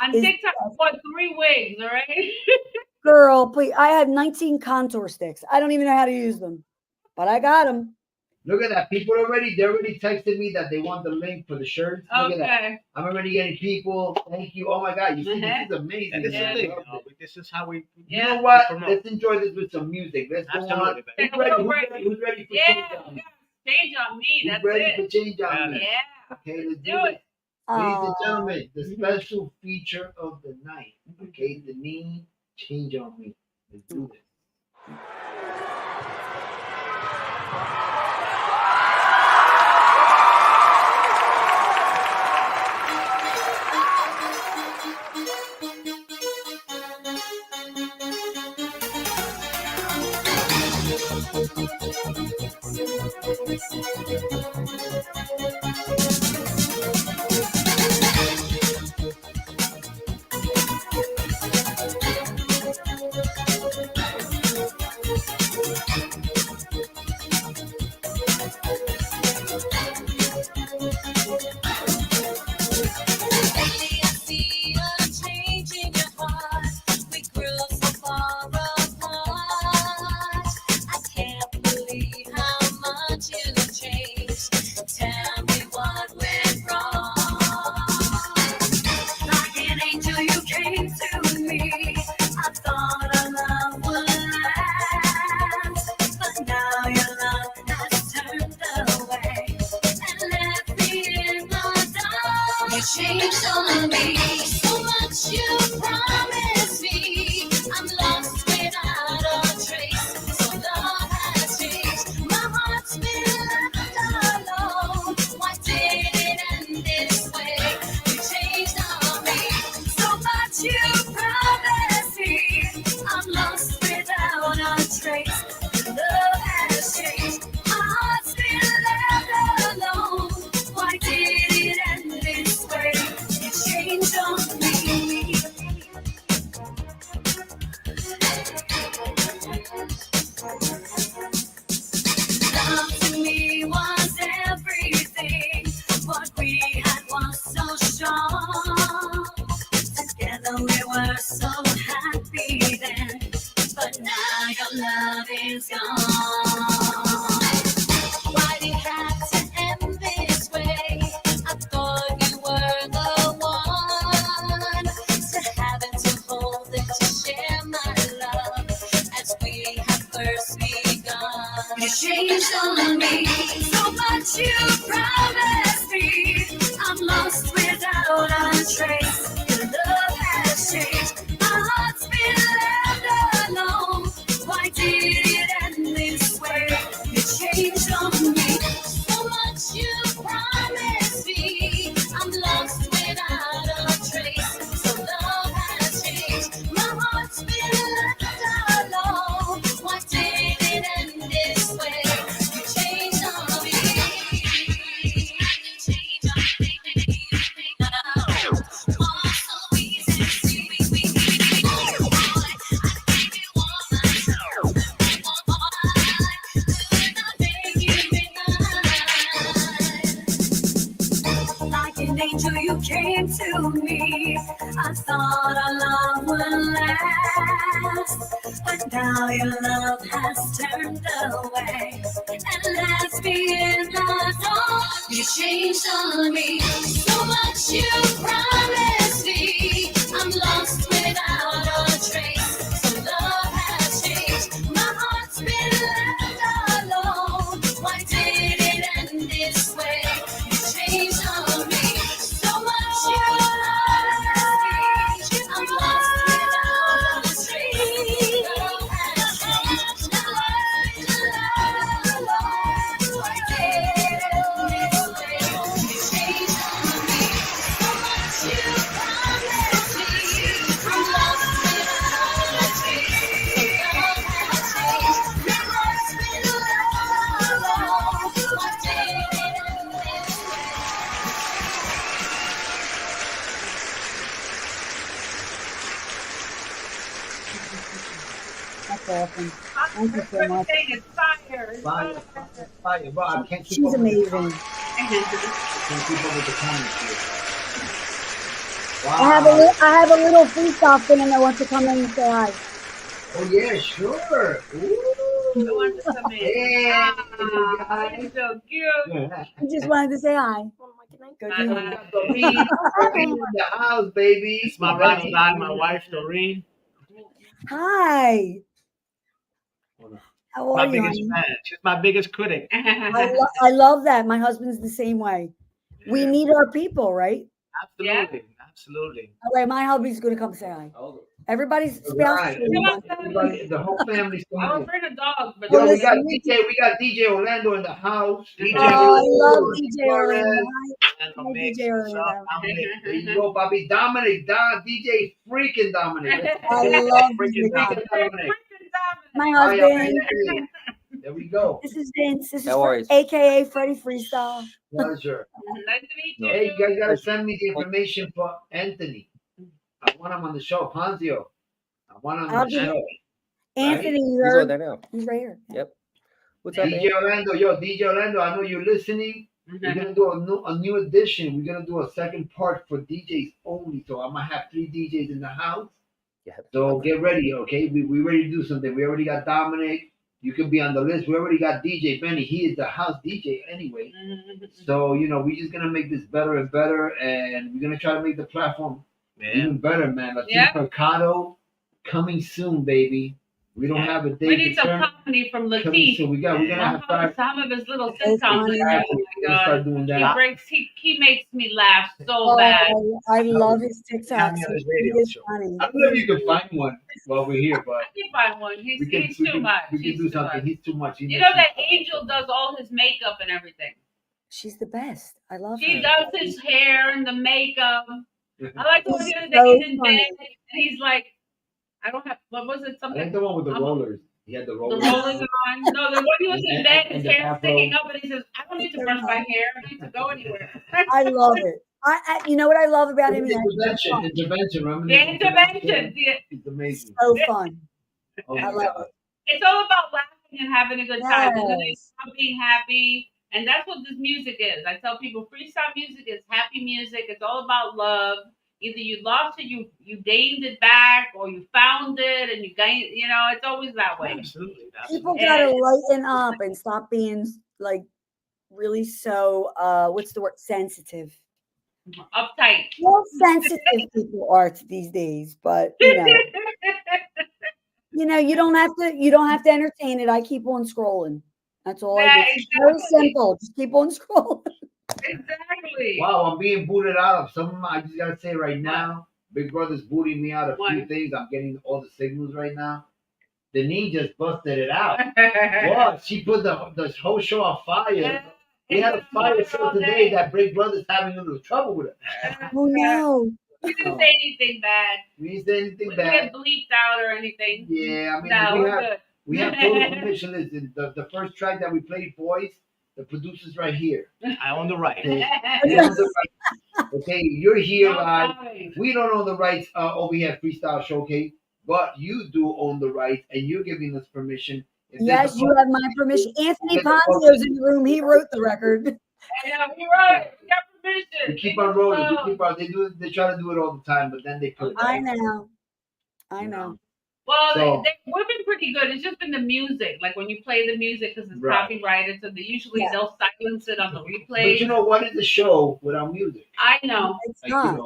Speaker 3: on TikTok, I bought 3 wigs, all right?
Speaker 6: Girl, please. I have 19 contour sticks. I don't even know how to use them, but I got them.
Speaker 2: Look at that. People they already texted me that they want the link for the shirts. Look at that. I'm already getting people. Thank you. Oh my God. You see, this is amazing.
Speaker 4: And this is how we.
Speaker 2: You know what? Let's enjoy this with some music. Let's go on. Who's ready for change on me?
Speaker 3: Change on me. That's
Speaker 2: Who's ready for change on me?
Speaker 3: Yeah.
Speaker 2: Okay, let's do it. Ladies and gentlemen, the special feature of the night. Okay, Denine, change on me. Let's do this.
Speaker 1: Changed on me so much, you promised me. I'm lost without a trace. So love has changed. My heart's been left alone. Why did it end this way? You changed on me so much, you promised me. I'm lost without a trace. Love has changed. My heart's been left alone. Why did it end this way? You changed on me. Love to me was everything. What we had was so strong. Together we were so happy then. But now your love is gone. Why did it have to end this way? I thought you were the one to have and to hold and to share my love as we had first begun. You changed on me so much, you promised me. I'm lost without a trace. Your love has changed. My heart's been left alone. Why did it end this way? You changed on me so much, you promised me. I'm lost without a trace. So love has changed. My heart's been left alone. Why did it end this way? You changed on me. You changed on me. Oh, so easy to see. Like an angel, you came to me. I thought our love would last, but now your love has turned away and left me in the dark. You changed on me so much, you promised me. I'm lost without a trace. So love has changed. My heart's been left alone. Why did it end this way? You changed on me so much, you promised me. I'm lost without a trace. Love has changed. Why did it end this way? You changed on me.
Speaker 6: That's awesome. Thank you so much.
Speaker 3: Everything is fire.
Speaker 2: Fire. Bro, I can't keep
Speaker 6: She's
Speaker 2: up with the
Speaker 6: amazing.
Speaker 2: comments. I can't keep up with the comments here. Wow.
Speaker 6: I have a little freestyle fan that wants to come in and say hi.
Speaker 2: Oh yeah, sure. Ooh.
Speaker 3: I want to come in.
Speaker 2: Hey,
Speaker 3: He's so cute.
Speaker 6: He just wanted to say hi. Go
Speaker 3: Uh,
Speaker 6: do
Speaker 2: We
Speaker 6: it.
Speaker 2: got Doreen. Doreen in the house, baby.
Speaker 4: It's my ride or die, my wife, Doreen.
Speaker 6: Hi. How
Speaker 4: My
Speaker 6: are you,
Speaker 4: biggest
Speaker 6: honey?
Speaker 4: fan. She's my biggest critic.
Speaker 6: I love that. My husband's the same way. We need our people, right?
Speaker 4: Absolutely. Absolutely.
Speaker 6: All right, my hubby's going to come say hi. Everybody's
Speaker 2: All
Speaker 6: spouse.
Speaker 2: right. Everybody, the whole family's
Speaker 3: I
Speaker 2: coming.
Speaker 3: would bring a dog, but
Speaker 2: Yo, we
Speaker 6: listen,
Speaker 2: got DJ Orlando in the house.
Speaker 4: DJ
Speaker 6: Oh, I love
Speaker 2: Orlando,
Speaker 6: DJ Orlando.
Speaker 4: And
Speaker 6: Hi,
Speaker 4: the mix.
Speaker 6: DJ
Speaker 4: What's up?
Speaker 6: Orlando.
Speaker 4: I'm Nick.
Speaker 2: There you go, Bobby. Dominic, DJ freaking Dominic.
Speaker 6: I love
Speaker 4: Freaking
Speaker 6: DJ.
Speaker 4: Dominic.
Speaker 2: Dominic.
Speaker 6: My
Speaker 2: Oh, yeah,
Speaker 6: husband.
Speaker 2: man. There we go.
Speaker 6: This is Vince. This is
Speaker 7: How are you?
Speaker 6: AKA Freddie Freestyle.
Speaker 2: Pleasure.
Speaker 3: Nice to meet you.
Speaker 2: Hey, you guys gotta send me the information for Anthony. I want him on the show. Ponzio. I want him
Speaker 6: I'll
Speaker 2: on the
Speaker 6: do
Speaker 2: show.
Speaker 6: Anthony,
Speaker 7: He's
Speaker 6: you're-
Speaker 7: on there now.
Speaker 6: he's right here.
Speaker 7: Yep. What's up, man?
Speaker 2: DJ Orlando, DJ Orlando, I know you're listening. We're gonna do a new edition. We're gonna do a second part for DJs only. So I'm gonna have 3 DJs in the house.
Speaker 7: Yeah.
Speaker 2: So get ready, okay? We ready to do something. We already got Dominic. You can be on the list. We already got DJ Benny. He is the house DJ anyway. So we're just gonna make this better and better, and we're gonna try to make the platform
Speaker 4: Yeah.
Speaker 2: even better, man. Latin
Speaker 3: Yeah.
Speaker 2: Mercado coming soon, baby. We don't have a date.
Speaker 3: We need some
Speaker 2: determined.
Speaker 3: comedy from
Speaker 2: Coming
Speaker 3: Latif.
Speaker 2: soon. We're gonna have five.
Speaker 3: Some of his little
Speaker 6: So
Speaker 3: sitcoms.
Speaker 6: funny.
Speaker 3: Oh my
Speaker 2: We're gonna start
Speaker 3: god.
Speaker 2: doing
Speaker 3: He
Speaker 2: that.
Speaker 3: breaks. He makes me laugh so
Speaker 6: Oh,
Speaker 3: bad.
Speaker 6: I love his
Speaker 4: Yeah,
Speaker 6: TikToks.
Speaker 4: on his
Speaker 6: He
Speaker 4: radio
Speaker 6: is
Speaker 4: show.
Speaker 6: funny.
Speaker 2: I don't know if you can find one while we're here, but
Speaker 3: I can find one. He's
Speaker 2: we
Speaker 3: too much.
Speaker 2: can
Speaker 3: He's
Speaker 2: do
Speaker 3: too
Speaker 2: something.
Speaker 3: much.
Speaker 2: He's too much. He
Speaker 3: You
Speaker 2: makes
Speaker 3: know
Speaker 2: me-
Speaker 3: that Angel does all his makeup and everything.
Speaker 6: She's the best. I love
Speaker 3: She
Speaker 6: her.
Speaker 3: does his hair and the makeup. I like the one
Speaker 6: He's
Speaker 3: the other
Speaker 6: so
Speaker 3: day he's in
Speaker 6: funny.
Speaker 3: bed and he's like, I don't have. What was it?
Speaker 2: I think
Speaker 3: Something.
Speaker 2: the one with the
Speaker 3: I'm-
Speaker 2: rollers. He had the
Speaker 3: The
Speaker 2: rollers.
Speaker 3: rollers on. No, the one he was in
Speaker 2: And-
Speaker 3: bed,
Speaker 2: and
Speaker 3: his
Speaker 2: the
Speaker 3: hair
Speaker 2: afro.
Speaker 3: sticking up, and he says, "I don't need to brush my hair. I don't need to go anywhere."
Speaker 6: I love it. You know what I love about him? He has
Speaker 2: Intervention. Remember
Speaker 3: The intervention.
Speaker 2: It's amazing.
Speaker 6: so fun.
Speaker 2: Oh
Speaker 6: I
Speaker 2: my
Speaker 6: love
Speaker 2: God.
Speaker 3: It's all about laughing and having a good time, isn't it?
Speaker 6: Yes.
Speaker 3: About being happy. And that's what this music is. I tell people freestyle music is happy music. It's all about love. Either you lost it, you gained it back, or you found it and you gained, it's always that way.
Speaker 4: Absolutely.
Speaker 6: People
Speaker 4: Absolutely.
Speaker 6: gotta lighten up and stop being like really so what's the word, sensitive.
Speaker 3: Uptight.
Speaker 6: Well, sensitive people are these days, but you don't have to entertain it. I keep on scrolling. That's all I
Speaker 3: Yeah,
Speaker 6: do. It's very
Speaker 3: exactly.
Speaker 6: simple. Just keep on scrolling.
Speaker 3: Exactly.
Speaker 2: Wow, I'm being booted out of some. I just gotta say right now, Big Brother's booting me out of a few
Speaker 3: What?
Speaker 2: things. I'm getting all the signals right now. Denine just busted it out. What? She put the whole show on fire. We had a fire show today that Big Brother's having a little trouble with it.
Speaker 6: Oh no.
Speaker 3: We didn't say anything bad.
Speaker 2: We didn't say anything
Speaker 3: We
Speaker 2: bad.
Speaker 3: didn't bleeped out or anything.
Speaker 2: Yeah, I mean,
Speaker 3: No,
Speaker 2: we
Speaker 3: we're
Speaker 2: have
Speaker 3: good.
Speaker 2: we have total permission. Listen, the first track that we played, boys, the producer's right here.
Speaker 4: I own the right.
Speaker 2: Okay, they own the rights. Okay, you're here
Speaker 3: No
Speaker 2: live.
Speaker 3: problem.
Speaker 2: We don't own the rights over here at Freestyle Showcase, but you do own the rights, and you're giving us permission. If there's
Speaker 6: Yes,
Speaker 2: a
Speaker 6: you
Speaker 2: public-
Speaker 6: have my permission. Anthony Ponzio's in the room. He wrote the record.
Speaker 3: I know, you're right. We got permission.
Speaker 2: We keep on rolling. We keep on. They try to do it all the time, but then they put it
Speaker 6: I
Speaker 2: back.
Speaker 6: know. I know.
Speaker 3: Well,
Speaker 2: So-
Speaker 3: we've been pretty good. It's just been the music. Like when you play the music, because it's
Speaker 2: Right.
Speaker 3: copyrighted, so they usually
Speaker 6: Yeah.
Speaker 3: they'll silence it on the
Speaker 2: But
Speaker 3: replay.
Speaker 2: you know what is a show without music?
Speaker 3: I know.
Speaker 6: It's
Speaker 2: Like,
Speaker 6: not.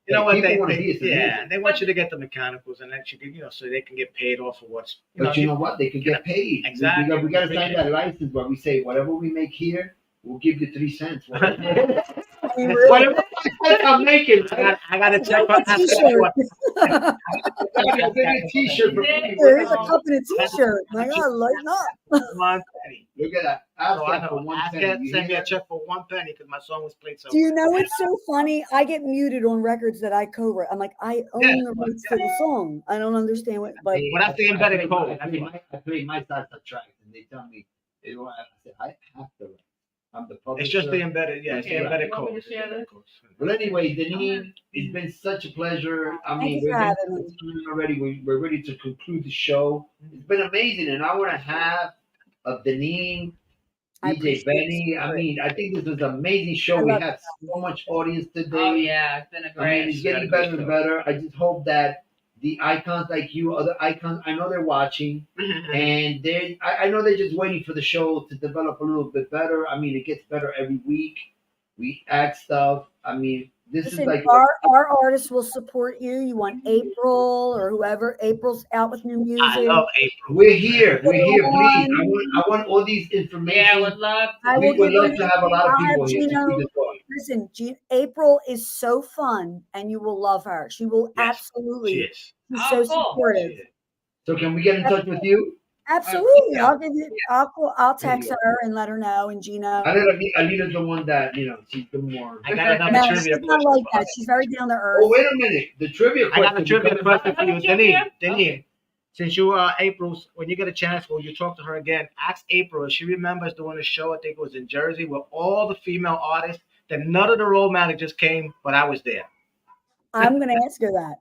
Speaker 4: You know what
Speaker 2: people
Speaker 4: they,
Speaker 2: wanna hear some
Speaker 4: yeah,
Speaker 2: music.
Speaker 4: they want you to get the mechanicals and that you can, so they can get paid off of what's.
Speaker 2: But you know what? They can get paid.
Speaker 4: Exactly.
Speaker 2: We got to sign that license where we say whatever we make here, we'll give you 3 cents. Whatever,
Speaker 6: I mean, really.
Speaker 2: whatever I'm making,
Speaker 4: I got to check for.
Speaker 6: A t-shirt.
Speaker 2: I'll give you a T-shirt for free.
Speaker 6: Here's a cup and a t-shirt. My God, lighten up.
Speaker 4: 1 penny.
Speaker 2: Look at that. Ask
Speaker 4: So I
Speaker 2: that for
Speaker 4: know.
Speaker 2: 1
Speaker 4: Ask
Speaker 2: penny.
Speaker 4: it,
Speaker 2: You
Speaker 4: send me
Speaker 2: hear
Speaker 4: a check for 1 penny because my song was played so.
Speaker 6: Do you know it's so funny? I get muted on records that I co-write. I'm like, I own
Speaker 4: Yeah.
Speaker 6: the rights to the song. I don't understand what, but
Speaker 4: Well, that's the embedded code.
Speaker 2: I play my salsa tracks, and they tell me, I said, I have the right. I'm the publisher.
Speaker 4: It's just the embedded, yeah, it's the embedded
Speaker 3: You want me
Speaker 4: code.
Speaker 3: to share this?
Speaker 2: But anyway, Denine, it's been such a pleasure. I mean,
Speaker 6: Thank you
Speaker 2: we've
Speaker 6: for
Speaker 2: been
Speaker 6: having me.
Speaker 2: already. We're ready to conclude the show. It's been amazing, and I want to have a Denine,
Speaker 6: I
Speaker 2: DJ
Speaker 6: appreciate
Speaker 2: Benny.
Speaker 6: it.
Speaker 2: I mean, I think this was an amazing show.
Speaker 6: I
Speaker 2: We
Speaker 6: love
Speaker 2: had so much audience today.
Speaker 3: Oh yeah, it's been a
Speaker 2: I mean,
Speaker 3: great.
Speaker 2: it's getting better and better. I just hope that the icons like you, other icons, I know they're watching, and I know they're just waiting for the show to develop a little bit better. I mean, it gets better every week. We add stuff. I mean, this
Speaker 6: Listen,
Speaker 2: is like
Speaker 6: our artists will support you. You want April or whoever. April's out with new music.
Speaker 4: I love April.
Speaker 2: we're here. We're here. Please,
Speaker 6: Everyone.
Speaker 2: I want all these information.
Speaker 3: Yeah, I would love to.
Speaker 6: I
Speaker 2: We
Speaker 6: will
Speaker 2: would
Speaker 6: give
Speaker 2: love
Speaker 6: you-
Speaker 2: to have a lot of
Speaker 6: I'll have
Speaker 2: people here to
Speaker 6: Gino-
Speaker 2: keep this going.
Speaker 6: Listen, April is so fun, and you will love her. She will
Speaker 4: Yes,
Speaker 6: absolutely.
Speaker 4: She is.
Speaker 6: She's
Speaker 3: Oh,
Speaker 6: so
Speaker 3: cool.
Speaker 6: supportive.
Speaker 2: So can we get in touch with you?
Speaker 6: Absolutely.
Speaker 3: Yeah.
Speaker 6: I'll give you. I'll text
Speaker 2: you
Speaker 6: her and let her know. And Gino.
Speaker 2: I know Alida's the one that she's the more.
Speaker 4: I got another
Speaker 6: No,
Speaker 4: trivia
Speaker 6: she's not
Speaker 4: question.
Speaker 6: like that. She's very down to earth.
Speaker 2: Oh, wait a minute. The trivia
Speaker 4: I
Speaker 2: question.
Speaker 4: got a trivia
Speaker 2: because-
Speaker 4: question for you,
Speaker 3: Another trivia?
Speaker 4: Denine. Since you are April's, when you get a chance, when you talk to her again, ask April if she remembers doing a show. I think it was in Jersey with all the female artists. That none of the role managers came, but I was there.
Speaker 6: I'm going to ask her that.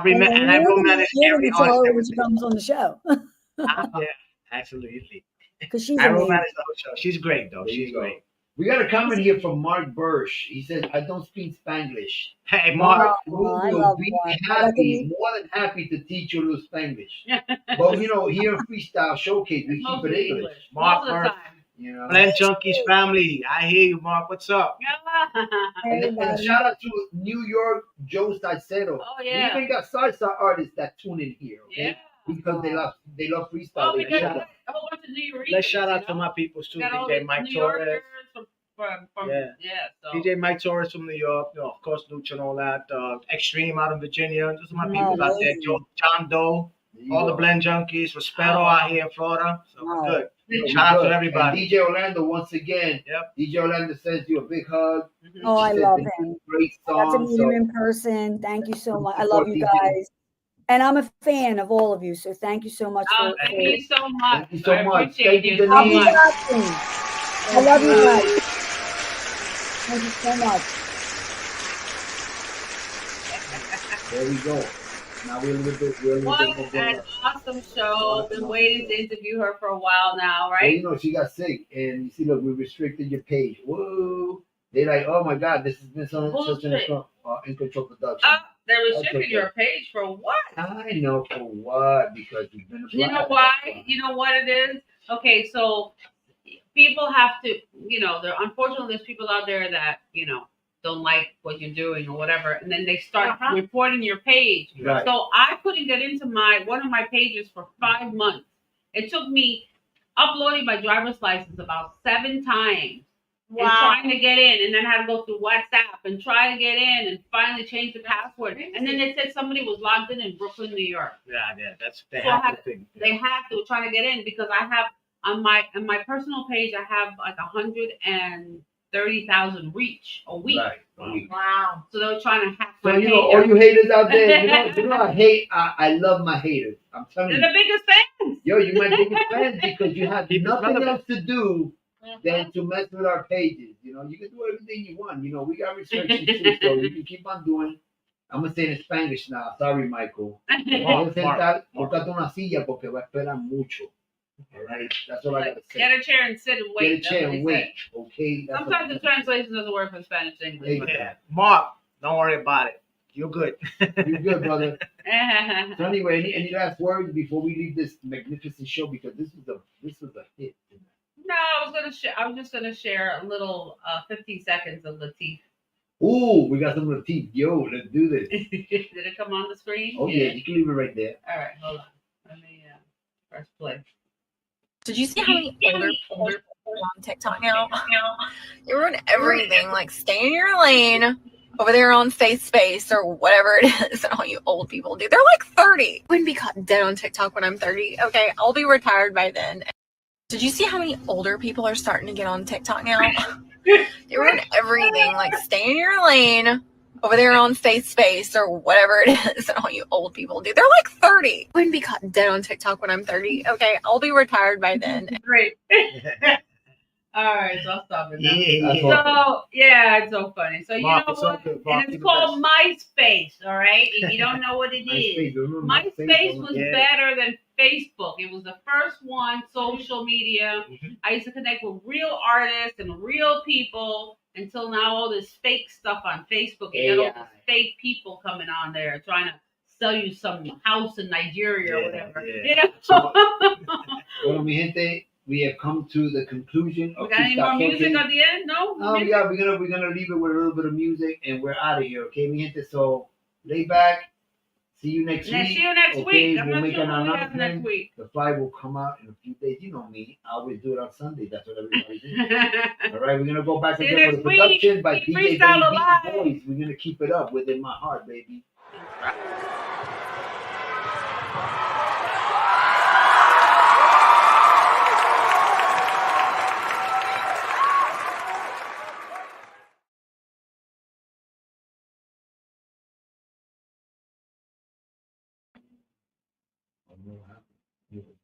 Speaker 4: And I role managed every
Speaker 6: tell
Speaker 4: artist.
Speaker 6: her
Speaker 4: that
Speaker 6: when
Speaker 4: was
Speaker 6: she
Speaker 4: there.
Speaker 6: comes on the show
Speaker 4: Yeah, absolutely.
Speaker 6: because she's
Speaker 4: I role
Speaker 6: amazing.
Speaker 4: managed the whole show. She's great, though.
Speaker 2: There you
Speaker 4: She's
Speaker 2: go.
Speaker 4: great.
Speaker 2: We got a comment here from Mark Bursch. He says, I don't speak Spanglish.
Speaker 4: Hey, Mark.
Speaker 6: Oh, I
Speaker 2: we will
Speaker 6: love
Speaker 2: be
Speaker 6: Mark. I got to meet-
Speaker 2: more than happy to teach you a little Spanglish. But, here in Freestyle Showcase, we keep it
Speaker 3: Mostly
Speaker 2: English.
Speaker 3: English.
Speaker 4: Mark
Speaker 3: Most of the
Speaker 4: Murphy.
Speaker 3: time.
Speaker 4: Blend Junkies family. I hear you, Mark. What's up?
Speaker 2: And then
Speaker 6: Everybody.
Speaker 2: shout out to New York Joe Salcedo.
Speaker 3: Oh
Speaker 2: We
Speaker 3: yeah.
Speaker 2: even got salsa artists that tune in here, okay?
Speaker 3: Yeah.
Speaker 2: Because they love freestyle.
Speaker 3: Oh,
Speaker 2: They
Speaker 3: because
Speaker 2: love
Speaker 3: we
Speaker 2: it.
Speaker 3: got a whole bunch of New Yorkers.
Speaker 4: Let's shout out
Speaker 3: you
Speaker 4: to
Speaker 3: know?
Speaker 4: my peoples too.
Speaker 3: Got all
Speaker 4: DJ
Speaker 3: these
Speaker 4: Mike
Speaker 3: New
Speaker 4: Torres.
Speaker 3: Yorkers from
Speaker 4: Yeah.
Speaker 3: So.
Speaker 4: DJ Mike Torres from New York. Of course, Lucha and all that. Extreme out in Virginia. Those are my
Speaker 6: Oh,
Speaker 4: people out there.
Speaker 6: amazing.
Speaker 4: John Doe.
Speaker 2: There you
Speaker 4: All the
Speaker 2: go.
Speaker 4: Blend Junkies. Respeto
Speaker 3: Oh.
Speaker 4: out here in Florida. So
Speaker 6: Wow.
Speaker 4: we're good.
Speaker 2: You're
Speaker 4: Shout out
Speaker 2: good.
Speaker 4: to everybody.
Speaker 2: And DJ Orlando, once again.
Speaker 4: Yep.
Speaker 2: DJ Orlando sends you a big hug.
Speaker 3: Mhm.
Speaker 6: Oh, I
Speaker 2: She said
Speaker 6: love
Speaker 2: they
Speaker 6: him.
Speaker 2: Great
Speaker 6: I got to
Speaker 2: song.
Speaker 6: meet
Speaker 2: So
Speaker 6: him in person. Thank you so much. I
Speaker 2: Support
Speaker 6: love you
Speaker 2: DJ.
Speaker 6: guys. And I'm a fan of all of you. So thank you so much
Speaker 3: Oh,
Speaker 6: for
Speaker 3: thank you so much.
Speaker 2: Thank you so
Speaker 3: I
Speaker 2: much.
Speaker 3: appreciate
Speaker 2: Thank you,
Speaker 3: you so
Speaker 6: I'll be
Speaker 2: Denise.
Speaker 3: much.
Speaker 6: watching. I love you guys. Thank you so much.
Speaker 2: there we go. Now we're a little bit
Speaker 3: What
Speaker 2: more
Speaker 3: an awesome show. Been waiting to interview her for a while now,
Speaker 2: Well,
Speaker 3: right?
Speaker 2: she got sick, and you see, look, we restricted your page. Whoa! They're like, oh my God, this has been such an
Speaker 3: Bullshit.
Speaker 2: in control production.
Speaker 3: They're
Speaker 2: That's
Speaker 3: restricting
Speaker 2: okay.
Speaker 3: your page for what?
Speaker 2: I know for what, because it's been a
Speaker 3: You know
Speaker 2: blast.
Speaker 3: why? You know what it is? Okay, so people have to, unfortunately, there's people out there that, don't like what you're doing or whatever, and then they start reporting your page.
Speaker 2: Right.
Speaker 3: So I couldn't get into one of my pages for 5 months. It took me uploading my driver's license about 7 times. And trying to get in, and then had to go through WhatsApp and try to get in, and finally change the password. And then it said somebody was logged in Brooklyn, New York.
Speaker 4: Yeah. That's the
Speaker 3: So I
Speaker 4: happy
Speaker 3: had-
Speaker 4: thing.
Speaker 3: They have to try to get in because I have on my personal page I have like 130,000 reach a week.
Speaker 2: Right.
Speaker 3: Wow! So they were trying to hack
Speaker 2: So
Speaker 3: my page.
Speaker 2: all you haters out there, I hate. I love my haters. I'm telling
Speaker 3: They're
Speaker 2: you,
Speaker 3: the biggest fans.
Speaker 2: yo, you my biggest fans because you have
Speaker 4: Keep it
Speaker 2: nothing
Speaker 4: relevant.
Speaker 2: else to do than to mess with our pages. You can do everything you want. We got restrictions too, so you can keep on doing. I'm gonna say it in Spanglish now. Sorry, Michael.
Speaker 4: Mark,
Speaker 2: Búscate una silla porque va a esperar mucho. All right, that's all I gotta say.
Speaker 3: Get a chair and sit and wait.
Speaker 2: Get a chair
Speaker 3: That's
Speaker 2: and
Speaker 3: what they
Speaker 2: wait. Okay.
Speaker 3: say. Sometimes the translation doesn't work from Spanish to English. but-
Speaker 4: Yeah. Mark, don't worry about it. You're good.
Speaker 2: You're good, brother. So anyway, any last words before we leave this magnificent show, because this was a hit.
Speaker 3: No, I was just gonna share a little 15 seconds of Latif.
Speaker 2: Ooh, we got some of the teeth. Yo, let's do this.
Speaker 3: Did it come on the screen?
Speaker 2: Oh yeah, you can leave it right there.
Speaker 3: All right, hold on. Let me press play.
Speaker 7: Did you see how many older people are on TikTok now? They ruin everything. Like, stay in your lane over there on Space or whatever it is. And all you old people do. They're like 30. I wouldn't be caught dead on TikTok when I'm 30. Okay, I'll be retired by then. Did you see how many older people are starting to get on TikTok now? They ruin everything. Like, stay in your lane over there on Space or whatever it is. And all you old people do. They're like 30. I wouldn't be caught dead on TikTok when I'm 30. Okay, I'll be retired by then.
Speaker 3: Great. All right, so I'll stop it now.
Speaker 2: That's
Speaker 3: So
Speaker 2: all.
Speaker 3: yeah, it's so funny. So you
Speaker 4: Mark,
Speaker 3: know
Speaker 4: it's all
Speaker 3: what?
Speaker 4: good, Mark.
Speaker 3: And
Speaker 4: You're
Speaker 3: it's
Speaker 4: the
Speaker 3: called MySpace. All right. If you don't know what it
Speaker 2: MySpace,
Speaker 3: is,
Speaker 2: remember
Speaker 3: MySpace was
Speaker 4: Yeah.
Speaker 3: better than Facebook. It was the first one, social media.
Speaker 4: Mhm.
Speaker 3: I used to connect with real artists and real people. Until now, all this fake stuff on Facebook. You got all these fake people coming on there trying to sell you some house in Nigeria or
Speaker 4: Yeah,
Speaker 3: whatever.
Speaker 4: yeah.
Speaker 3: You know.
Speaker 2: So, Bueno, mi gente, we have come to the conclusion of
Speaker 3: We got any more
Speaker 2: Freestyle
Speaker 3: music
Speaker 2: Showcase.
Speaker 3: at the end? No. Music?
Speaker 2: Yeah, we're gonna leave it with a little bit of music, and we're out of here. Okay, mi gente. So lay back. See you next week.
Speaker 3: See you next
Speaker 2: Okay,
Speaker 3: week. I'm
Speaker 2: we'll
Speaker 3: not
Speaker 2: make
Speaker 3: sure
Speaker 2: an
Speaker 3: what we have
Speaker 2: announcement.
Speaker 3: next week.
Speaker 2: The flight will come out in a few days. You know me. I always do it on Sunday. That's what everybody does. All right, we're gonna go back
Speaker 3: See you
Speaker 2: again with a
Speaker 3: next week.
Speaker 2: production by
Speaker 3: Keep
Speaker 2: DJ
Speaker 3: Freestyle
Speaker 2: Denine
Speaker 3: alive.
Speaker 2: Boys. We're gonna keep it up within my heart, baby. I don't know what happened.